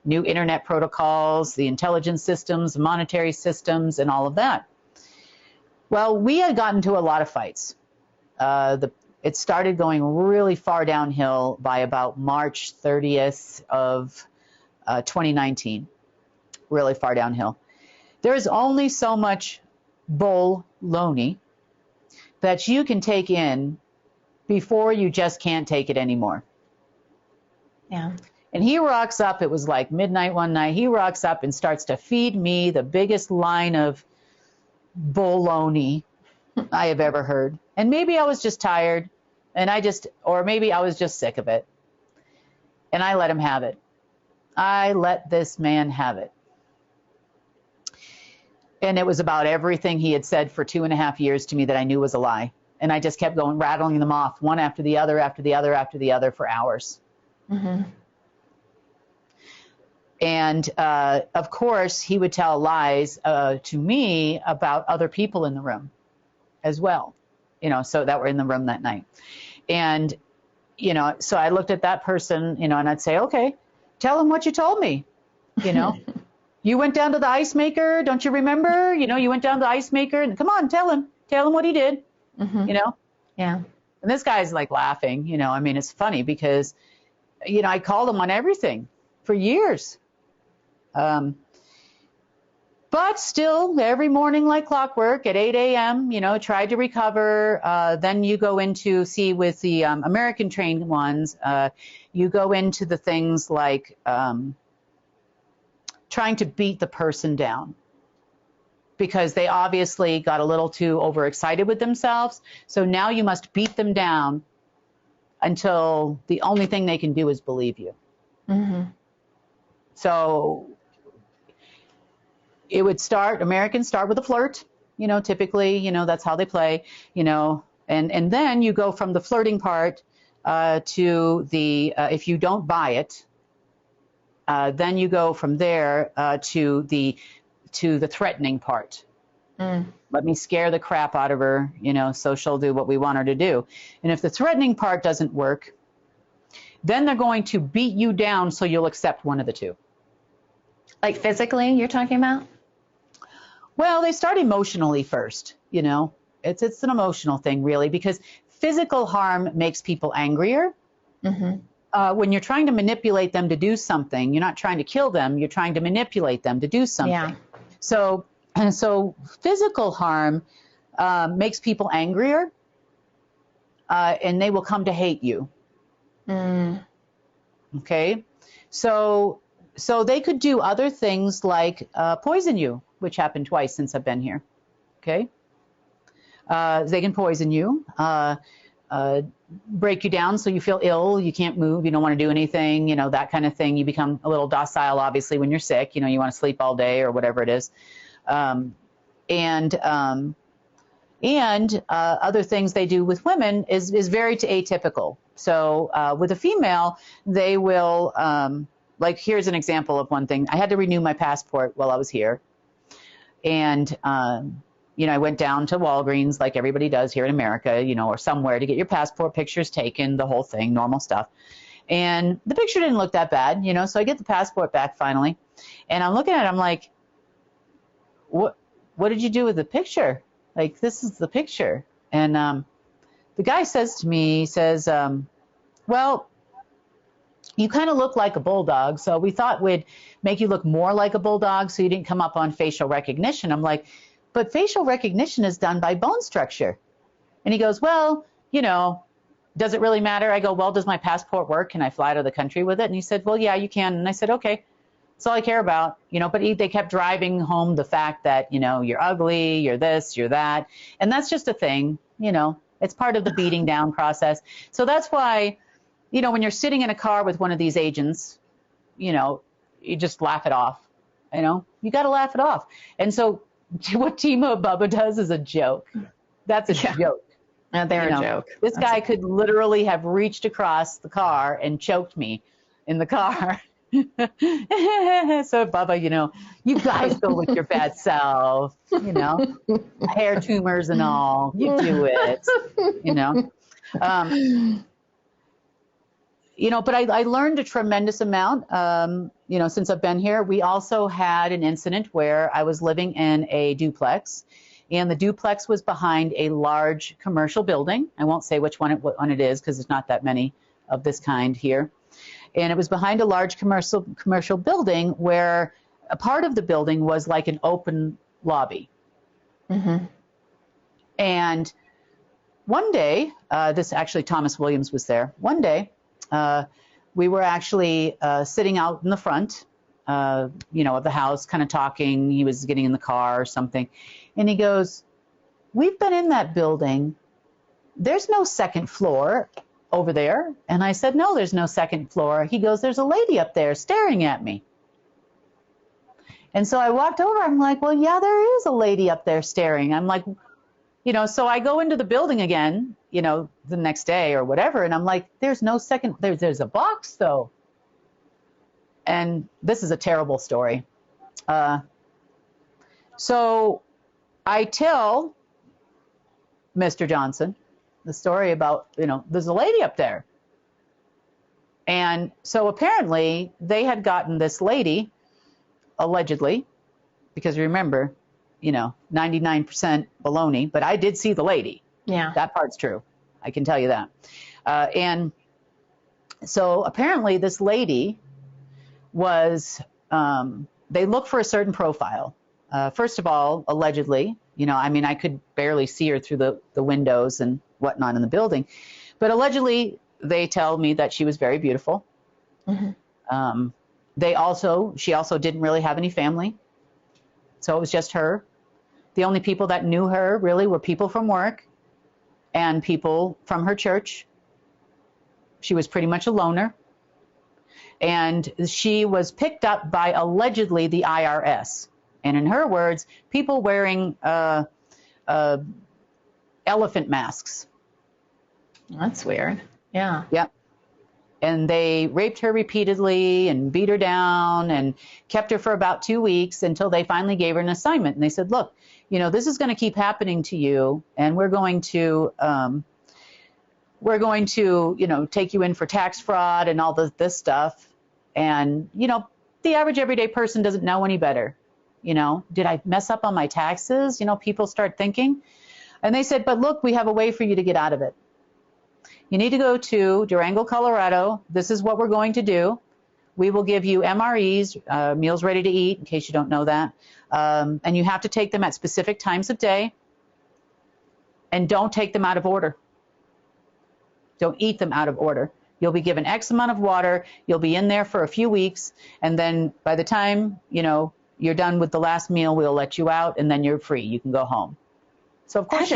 new internet protocols, the intelligence systems, monetary systems, and all of that. Well, we had gotten to a lot of fights. It started going really far downhill by about March 30th of 2019, really far downhill. There's only so much bologna that you can take in before you just can't take it anymore. Yeah. And he rocks up, it was like midnight one night, he rocks up and starts to feed me the biggest line of bologna I have ever heard. And maybe I was just tired, or maybe I was just sick of it. And I let him have it. I let this man have it. And it was about everything he had said for 2.5 years to me that I knew was a lie. And I just kept going, rattling them off, one after the other, after the other, after the other, for hours. Mm-hmm. And of course, he would tell lies to me about other people in the room as well, so that were in the room that night. And, so I looked at that person, and I'd say, okay, tell him what you told me, You went down to the ice maker. Don't you remember? You went down to the ice maker, and come on, tell him what he did, Yeah. And this guy's like laughing, it's funny because, I called him on everything for years. But still, every morning like clockwork at 8 a.m., tried to recover. Then you go into, see, with the American trained ones, you go into the things like trying to beat the person down because they obviously got a little too overexcited with themselves. So now you must beat them down until the only thing they can do is believe you. Mm-hmm. So it would Americans start with a flirt, typically, that's how they play, and then you go from the flirting part to the, if you don't buy it, then you go from there to the threatening part. Let me scare the crap out of her, so she'll do what we want her to do. And if the threatening part doesn't work, then they're going to beat you down so you'll accept one of the two. Like physically, you're talking about? Well, they start emotionally first, It's an emotional thing, really, because physical harm makes people angrier. Mm-hmm. When you're trying to manipulate them to do something, you're not trying to kill them, you're trying to manipulate them to do something. Yeah. So physical harm makes people angrier, and they will come to hate you. Okay? So they could do other things like poison you, which happened twice since I've been here. Okay? They can poison you, break you down so you feel ill, you can't move, you don't want to do anything, that kind of thing. You become a little docile, obviously, when you're sick. You want to sleep all day or whatever it is. And other things they do with women is very atypical. So with a female, they will, like, here's an example of one thing. I had to renew my passport while I was here. And, I went down to Walgreens like everybody does here in America, or somewhere to get your passport pictures taken, the whole thing, normal stuff. And the picture didn't look that bad, so I get the passport back finally. And I'm looking at it, I'm like, what did you do with the picture? Like, this is the picture. And the guy says to me, well, you kind of look like a bulldog, so we thought we'd make you look more like a bulldog so you didn't come up on facial recognition. I'm like, but facial recognition is done by bone structure. And he goes, well, does it really matter? I go, well, does my passport work? Can I fly to the country with it? And he said, well, yeah, you can. And I said, okay, that's all I care about. But they kept driving home the fact that, you're ugly, you're this, you're that. And that's just a thing, it's part of the beating down process. So that's why, when you're sitting in a car with one of these agents, you just laugh it off, you got to laugh it off. And so what Timo Bubba does is a joke. That's a joke. No, they're a joke. This guy could literally have reached across the car and choked me in the car. So Bubba, you guys go with your bad self, hair tumors and all, you do it, but I learned a tremendous amount, since I've been here. We also had an incident where I was living in a duplex, and the duplex was behind a large commercial building. I won't say which one it is because there's not that many of this kind here. And it was behind a large commercial building where a part of the building was like an open lobby. Mm-hmm. And one day, this actually Thomas Williams was there. One day, we were actually sitting out in the front, of the house, kind of talking. He was getting in the car or something, and he goes, "We've been in that building. There's no second floor over there." And I said, "No, there's no second floor." He goes, "There's a lady up there staring at me." And so I walked over. I'm like, "Well, yeah, there is a lady up there staring." I'm like, so I go into the building again, the next day or whatever, and I'm like, "There's no second, there's a box though." And this is a terrible story. So I tell Mr. Johnson the story about, there's a lady up there. And so apparently they had gotten this lady, allegedly, because remember, 99% baloney, but I did see the lady. Yeah. That part's true. I can tell you that. And so apparently this lady was, they look for a certain profile. First of all, allegedly, I could barely see her through the windows and whatnot in the building, but allegedly they tell me that she was very beautiful. Mm-hmm. She also didn't really have any family. So it was just her. The only people that knew her really were people from work and people from her church. She was pretty much a loner. And she was picked up by allegedly the IRS. And in her words, people wearing elephant masks. That's weird. Yeah. Yep. And they raped her repeatedly and beat her down and kept her for about 2 weeks until they finally gave her an assignment. And they said, "Look, this is going to keep happening to you, and we're going to take you in for tax fraud and all this stuff." And, the average everyday person doesn't know any better. Did I mess up on my taxes? People start thinking. And they said, "But look, we have a way for you to get out of it. You need to go to Durango, Colorado. This is what we're going to do. We will give you MREs, meals ready to eat, in case you don't know that. And you have to take them at specific times of day. And don't take them out of order. Don't eat them out of order. You'll be given X amount of water. You'll be in there for a few weeks. And then by the time, you're done with the last meal, we'll let you out, and then you're free. You can go home." So of course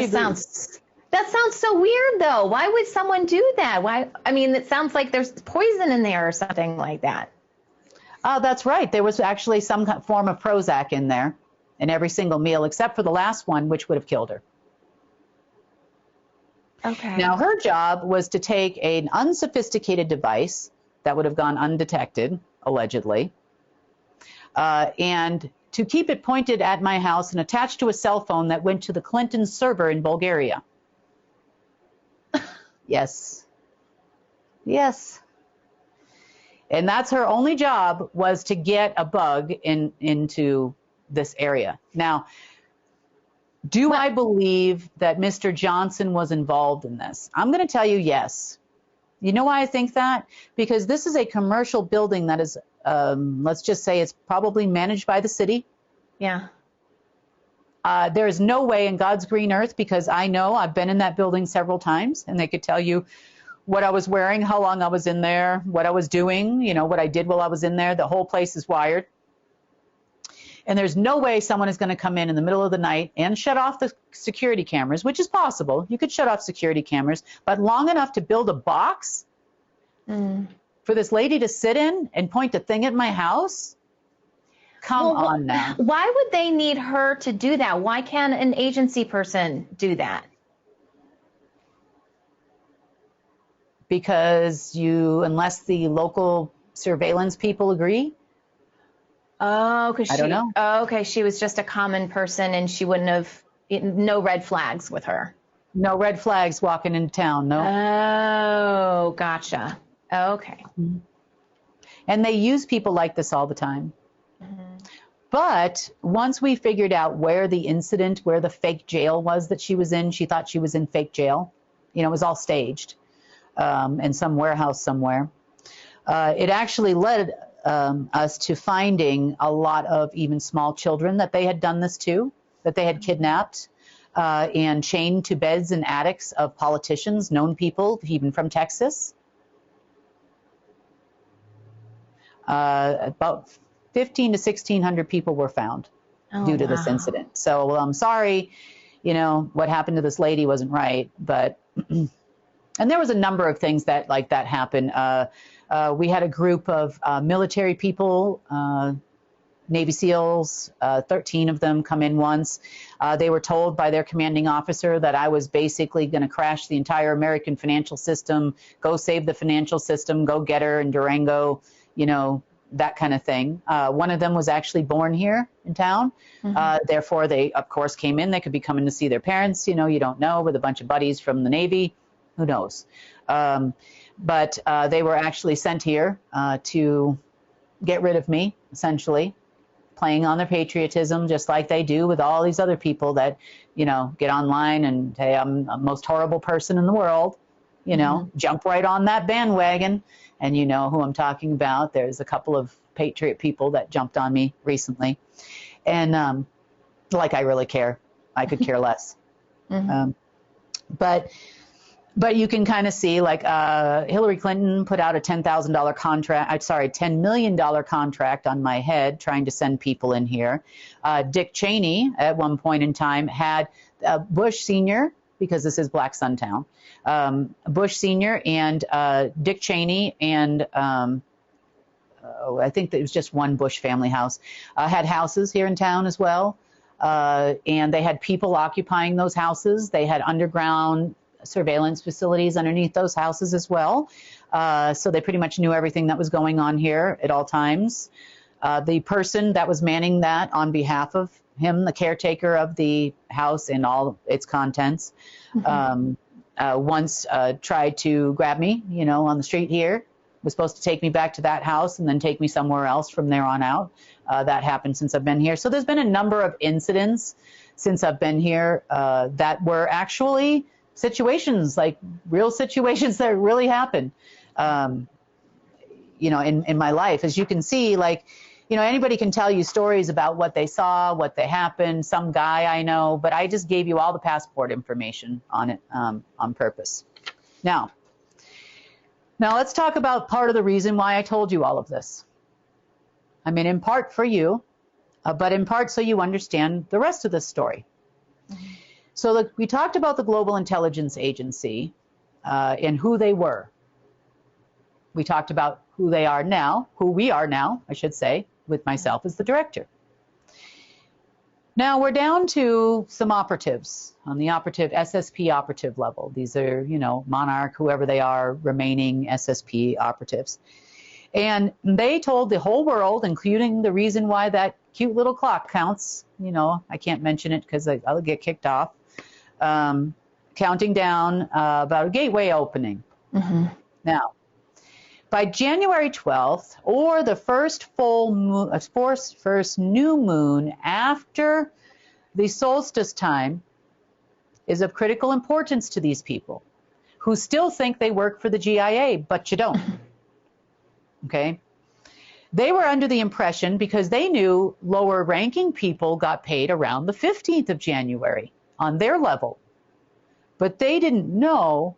that sounds so weird though. Why would someone do that? It sounds like there's poison in there or something like that. Oh, that's right. There was actually some form of Prozac in there in every single meal, except for the last one, which would have killed her. Okay. Now, her job was to take an unsophisticated device that would have gone undetected, allegedly, and to keep it pointed at my house and attached to a cell phone that went to the Clinton server in Bulgaria. Yes. Yes. And that's her only job, was to get a bug into this area. Now, do I believe that Mr. Johnson was involved in this? I'm going to tell you yes. You know why I think that? Because this is a commercial building that is, let's just say it's probably managed by the city. Yeah. There is no way in God's green earth, because I know I've been in that building several times, and they could tell you what I was wearing, how long I was in there, what I was doing, what I did while I was in there. The whole place is wired. And there's no way someone is going to come in the middle of the night and shut off the security cameras, which is possible. You could shut off security cameras, but long enough to build a box for this lady to sit in and point a thing at my house? Come on now. Why would they need her to do that? Why can't an agency person do that? Because unless the local surveillance people agree. Oh, because I don't know. Oh, okay. She was just a common person, and she wouldn't have no red flags with her. No red flags walking into town. No. Oh, gotcha. Okay. Mm-hmm. And they use people like this all the time. Mm-hmm. But once we figured out where the fake jail was that she was in, she thought she was in fake jail. It was all staged in some warehouse somewhere. It actually led us to finding a lot of even small children that they had done this to. that they had kidnapped and chained to beds and attics of politicians, known people, even from Texas. About 15 to 1,600 people were found due to this incident. So I'm sorry, you know, what happened to this lady wasn't right, but, and there was a number of things that like that happened. We had a group of military people, Navy SEALs, 13 of them come in once. They were told by their commanding officer that I was basically going to crash the entire American financial system, go save the financial system, go get her in Durango, you know, that kind of thing. One of them was actually born here in town. Therefore, they, of course, came in. They could be coming to see their parents, you know, you don't know, with a bunch of buddies from the Navy. Who knows? But they were actually sent here to get rid of me, essentially, playing on their patriotism, just like they do with all these other people that, you know, get online and say, I'm the most horrible person in the world, you know, jump right on that bandwagon. And you know who I'm talking about. There's a couple of patriot people that jumped on me recently. And like, I really care. I could care less. But you can kind of see, like, Hillary Clinton put out a $10,000 contract, $10 million contract on my head trying to send people in here. Dick Cheney, at one point in time, had Bush Sr., because this is Black Suntown, Bush Sr. and Dick Cheney and I think that it was just one Bush family house, had houses here in town as well. And they had people occupying those houses. They had underground surveillance facilities underneath those houses as well. So they pretty much knew everything that was going on here at all times. The person that was manning that on behalf of him, the caretaker of the house and all its contents, once tried to grab me, you know, on the street here, was supposed to take me back to that house and then take me somewhere else from there on out. That happened since I've been here. So there's been a number of incidents since I've been here that were actually situations, like real situations that really happened, you know, in my life. As you can see, like, you know, anybody can tell you stories about what they saw, what they happened, some guy I know, but I just gave you all the passport information on it on purpose. Now let's talk about part of the reason why I told you all of this. I mean, in part for you, but in part so you understand the rest of this story. So look, we talked about the Global Intelligence Agency and who they were. We talked about who they are now, who we are now, I should say, with myself as the director. Now we're down to some operatives on the operative SSP operative level. These are, you know, Monarch, whoever they are, remaining SSP operatives. And they told the whole world, including the reason why that cute little clock counts, you know, I can't mention it because I'll get kicked off, counting down about a gateway opening. Now, by January 12th, or the first full moon, first new moon after the solstice time, is of critical importance to these people who still think they work for the GIA, but you don't. Okay? They were under the impression, because they knew lower ranking people got paid around the 15th of January on their level, but they didn't know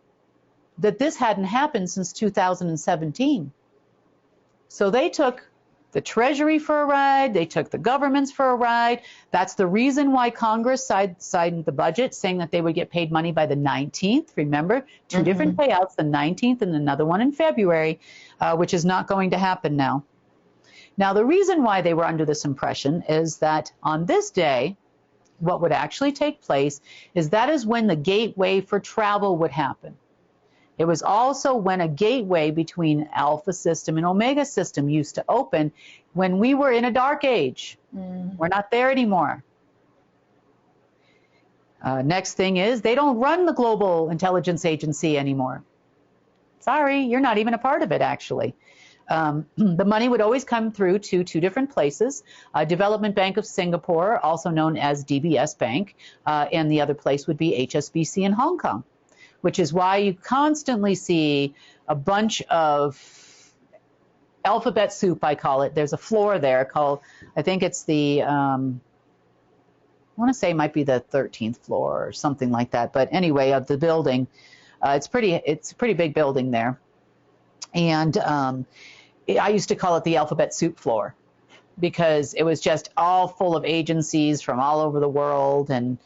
that this hadn't happened since 2017. So they took the Treasury for a ride, they took the governments for a ride. That's the reason why Congress signed the budget, saying that they would get paid money by the 19th. Remember, two different payouts, the 19th and another one in February, which is not going to happen now. Now, the reason why they were under this impression is that on this day, what would actually take place is that is when the gateway for travel would happen. It was also when a gateway between Alpha system and Omega system used to open when we were in a dark age. We're not there anymore. Next thing is, they don't run the Global Intelligence Agency anymore. Sorry, you're not even a part of it, actually. The money would always come through to two different places, Development Bank of Singapore, also known as DBS Bank, and the other place would be HSBC in Hong Kong, which is why you constantly see a bunch of alphabet soup, I call it. There's a floor there called, I think it's the want to say it might be the 13th floor or something like that. But anyway, of the building, it's a pretty big building there. And I used to call it the alphabet soup floor because it was just all full of agencies from all over the world. And,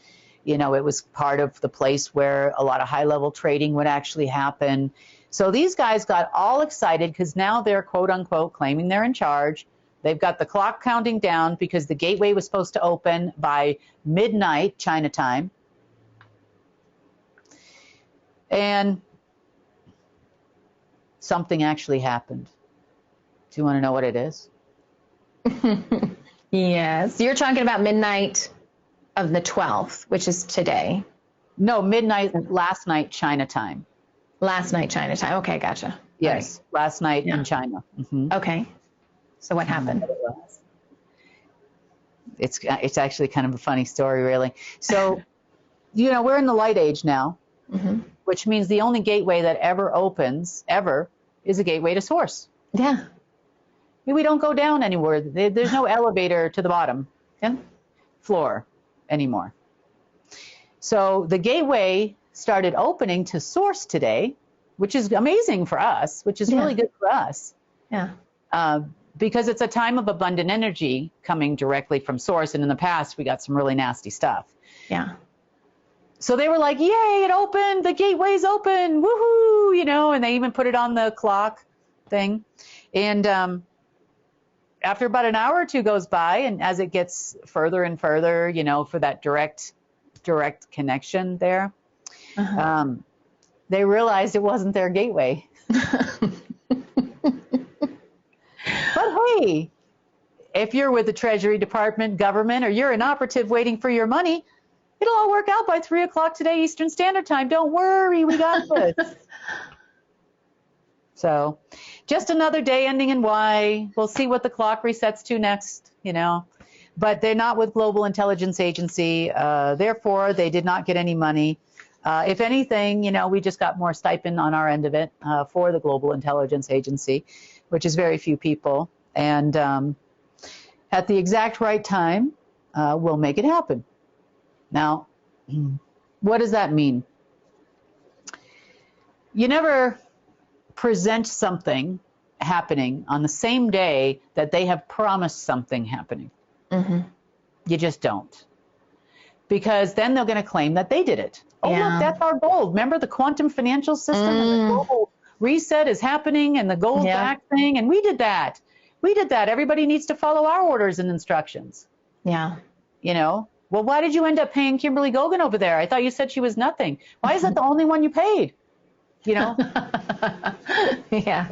you know, it was part of the place where a lot of high level trading would actually happen. So these guys got all excited because now they're quote unquote claiming they're in charge. They've got the clock counting down because the gateway was supposed to open by midnight China time. And something actually happened. Do you want to know what it is? Yes. You're talking about midnight of the 12th, which is today. No, midnight last night China time. Last night China time. Okay, gotcha. Yes, right. Last night in China. Mm-hmm. Okay. So what happened? It's actually kind of a funny story, really. So, you know, we're in the light age now, which means the only gateway that ever opens, ever, is a gateway to source. Yeah. We don't go down anywhere. There's no elevator to the bottom floor anymore. So the gateway started opening to source today, which is amazing for us, which is really good for us. Yeah. Because it's a time of abundant energy coming directly from source. And in the past, we got some really nasty stuff. Yeah. So they were like, yay, it opened, the gateway's open, woohoo, you know, and they even put it on the clock thing. And after about an hour or two goes by, and as it gets further and further, you know, for that direct connection there, they realized it wasn't their gateway. But hey, if you're with the Treasury Department, government, or you're an operative waiting for your money, it'll all work out by 3 o'clock today Eastern Standard Time. Don't worry, we got this. So just another day ending in Y. We'll see what the clock resets to next, you know. But they're not with Global Intelligence Agency. Therefore, they did not get any money. If anything, you know, we just got more stipend on our end of it for the Global Intelligence Agency, which is very few people. And at the exact right time, we'll make it happen. Now, what does that mean? You never present something happening on the same day that they have promised something happening. You just don't. Because then they're going to claim that they did it. Oh, look, that's our gold. Remember the quantum financial system and the global reset is happening and the gold back thing? And we did that. We did that. Everybody needs to follow our orders and instructions. Yeah. You know? Well, why did you end up paying Kimberly Gogan over there? I thought you said she was nothing. Why is that the only one you paid? You know? Yeah.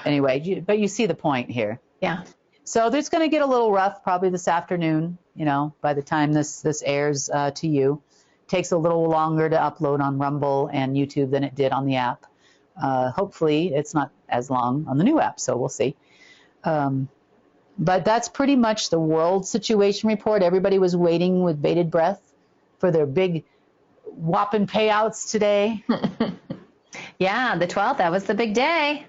Anyway, but you see the point here. Yeah. So it's going to get a little rough probably this afternoon, you know, by the time this airs to you. Takes a little longer to upload on Rumble and YouTube than it did on the app. Hopefully it's not as long on the new app, so we'll see. But that's pretty much the world situation report. Everybody was waiting with bated breath for their big whopping payouts today. Yeah, the 12th, that was the big day.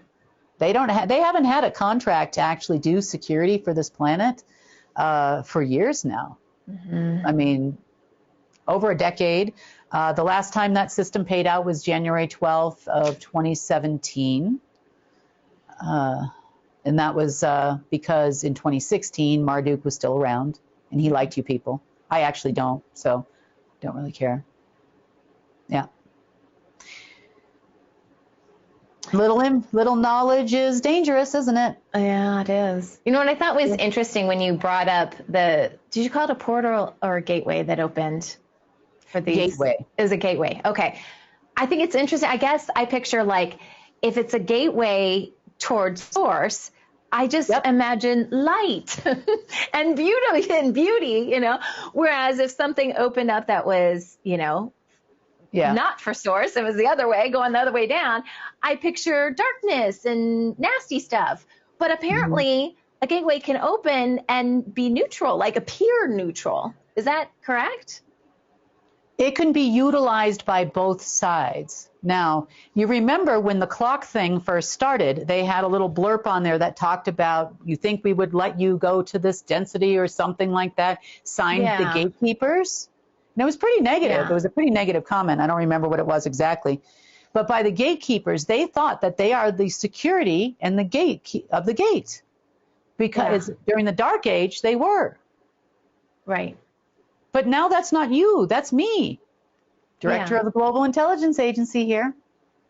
They haven't had a contract to actually do security for this planet for years now. I mean, over a decade. The last time that system paid out was January 12th of 2017. And that was because in 2016, Marduk was still around and he liked you people. I actually don't, so don't really care. Yeah. Little knowledge is dangerous, isn't it? Yeah, it is. You know what I thought was interesting when you brought up did you call it a portal or a gateway that opened for these? Gateway. Is a gateway. Okay. I think it's interesting. I guess I picture like if it's a gateway towards source, I just imagine light and beauty, you know, whereas if something opened up that was, you know, not for source, it was the other way, going the other way down, I picture darkness and nasty stuff. But apparently a gateway can open and be neutral, like appear neutral. Is that correct? It can be utilized by both sides. Now, you remember when the clock thing first started, they had a little blurb on there that talked about, you think we would let you go to this density or something like that, signed the gatekeepers. And it was pretty negative. It was a pretty negative comment. I don't remember what it was exactly. But by the gatekeepers, they thought that they are the security and the gate of the gate. Because during the dark age, they were. Right. But now that's not you, that's me, Director of the Global Intelligence Agency here.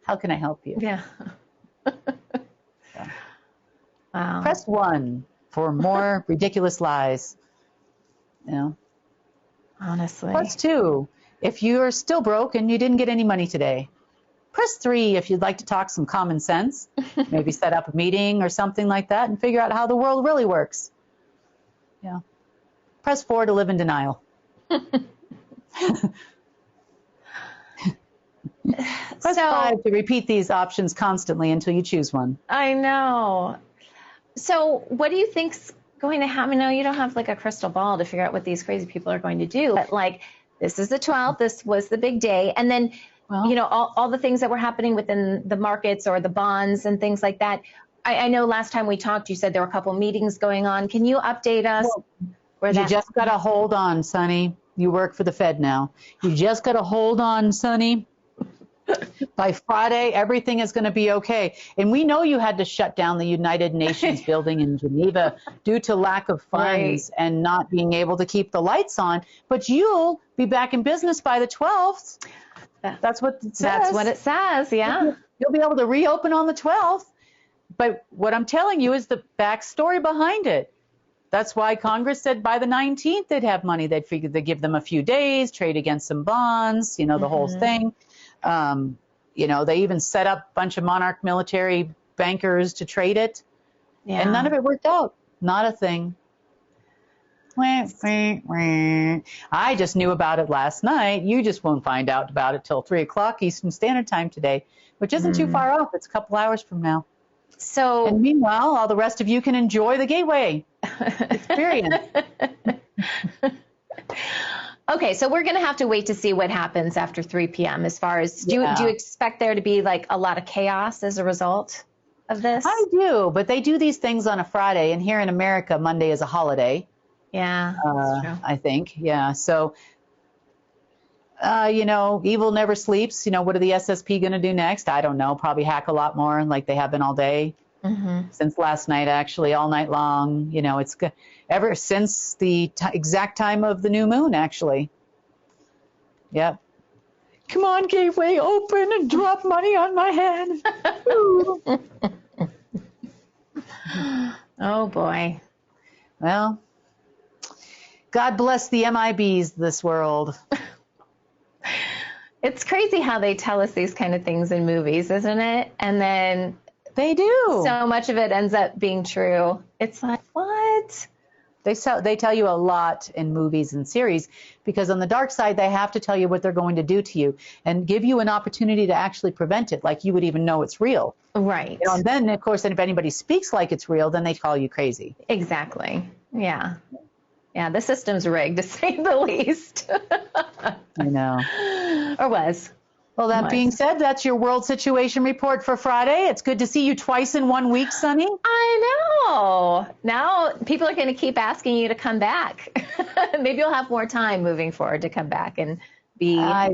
How can I help you? Yeah. Wow. Press 1 for more ridiculous lies. You know. Honestly. Press 2 if you're still broke and you didn't get any money today. Press 3 if you'd like to talk some common sense, maybe set up a meeting or something like that and figure out how the world really works. Yeah. Press 4 to live in denial. Press 5 to repeat these options constantly until you choose one. I know. So what do you think's going to happen? No, you don't have like a crystal ball to figure out what these crazy people are going to do. But like, this is the 12th. This was the big day. And then, you know, all the things that were happening within the markets or the bonds and things like that. I know last time we talked, you said there were a couple meetings going on. Can you update us? You just got to hold on, Sonny. You work for the Fed now. You just got to hold on, Sonny. By Friday, everything is going to be okay. And we know you had to shut down the United Nations building in Geneva due to lack of funds and not being able to keep the lights on. But you'll be back in business by the 12th. That's what it says. That's what it says, yeah. You'll be able to reopen on the 12th. But what I'm telling you is the backstory behind it. That's why Congress said by the 19th they'd have money. They'd figure they'd give them a few days, trade against some bonds, you know, the whole thing. You know, they even set up a bunch of monarch military bankers to trade it. Yeah. And none of it worked out. Not a thing. I just knew about it last night. You just won't find out about it till 3 o'clock Eastern Standard Time today, which isn't too far off. It's a couple hours from now. So, and meanwhile, all the rest of you can enjoy the Gateway experience. Okay, so we're going to have to wait to see what happens after 3 p.m. as far as, do you expect there to be like a lot of chaos as a result of this? I do, but they do these things on a Friday, and here in America, Monday is a holiday. Yeah, that's true. I think, yeah. So, you know, evil never sleeps. You know, what are the SSP going to do next? I don't know. Probably hack a lot more like they have been all day. Since last night, actually, all night long. You know, it's ever since the exact time of the new moon, actually. Yep. Come on, Gateway, open and drop money on my head. Oh, boy. Well, God bless the MIBs this world. It's crazy how they tell us these kind of things in movies, isn't it? And then they do. So much of it ends up being true. It's like, what? They tell you a lot in movies and series because on the dark side, they have to tell you what they're going to do to you and give you an opportunity to actually prevent it, like you would even know it's real. Right. You know, and then, of course, if anybody speaks like it's real, then they call you crazy. Exactly. Yeah. Yeah, the system's rigged, to say the least. I know. Or was. Well, that being said, that's your world situation report for Friday. It's good to see you twice in 1 week, Sonny. I know. Now people are going to keep asking you to come back. Maybe you'll have more time moving forward to come back and be I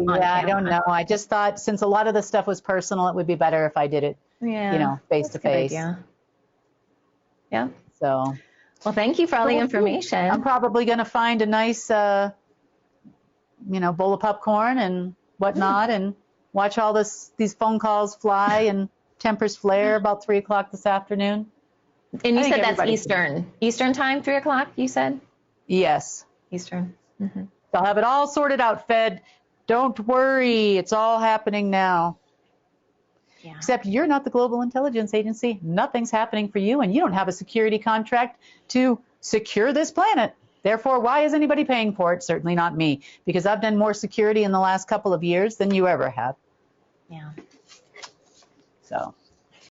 don't know. I just thought since a lot of the stuff was personal, it would be better if I did it, you know, face to face. Yeah. So. Well, thank you for all the information. I'm probably going to find a nice, you know, bowl of popcorn and whatnot and watch all these phone calls fly and tempers flare about 3 o'clock this afternoon. And you said that's Eastern time, 3 o'clock, you said? Yes. Eastern. They'll have it all sorted out, Fed. Don't worry. It's all happening now. Yeah. Except you're not the Global Intelligence Agency. Nothing's happening for you, and you don't have a security contract to secure this planet. Therefore, why is anybody paying for it? Certainly not me, because I've done more security in the last couple of years than you ever have. Yeah. So.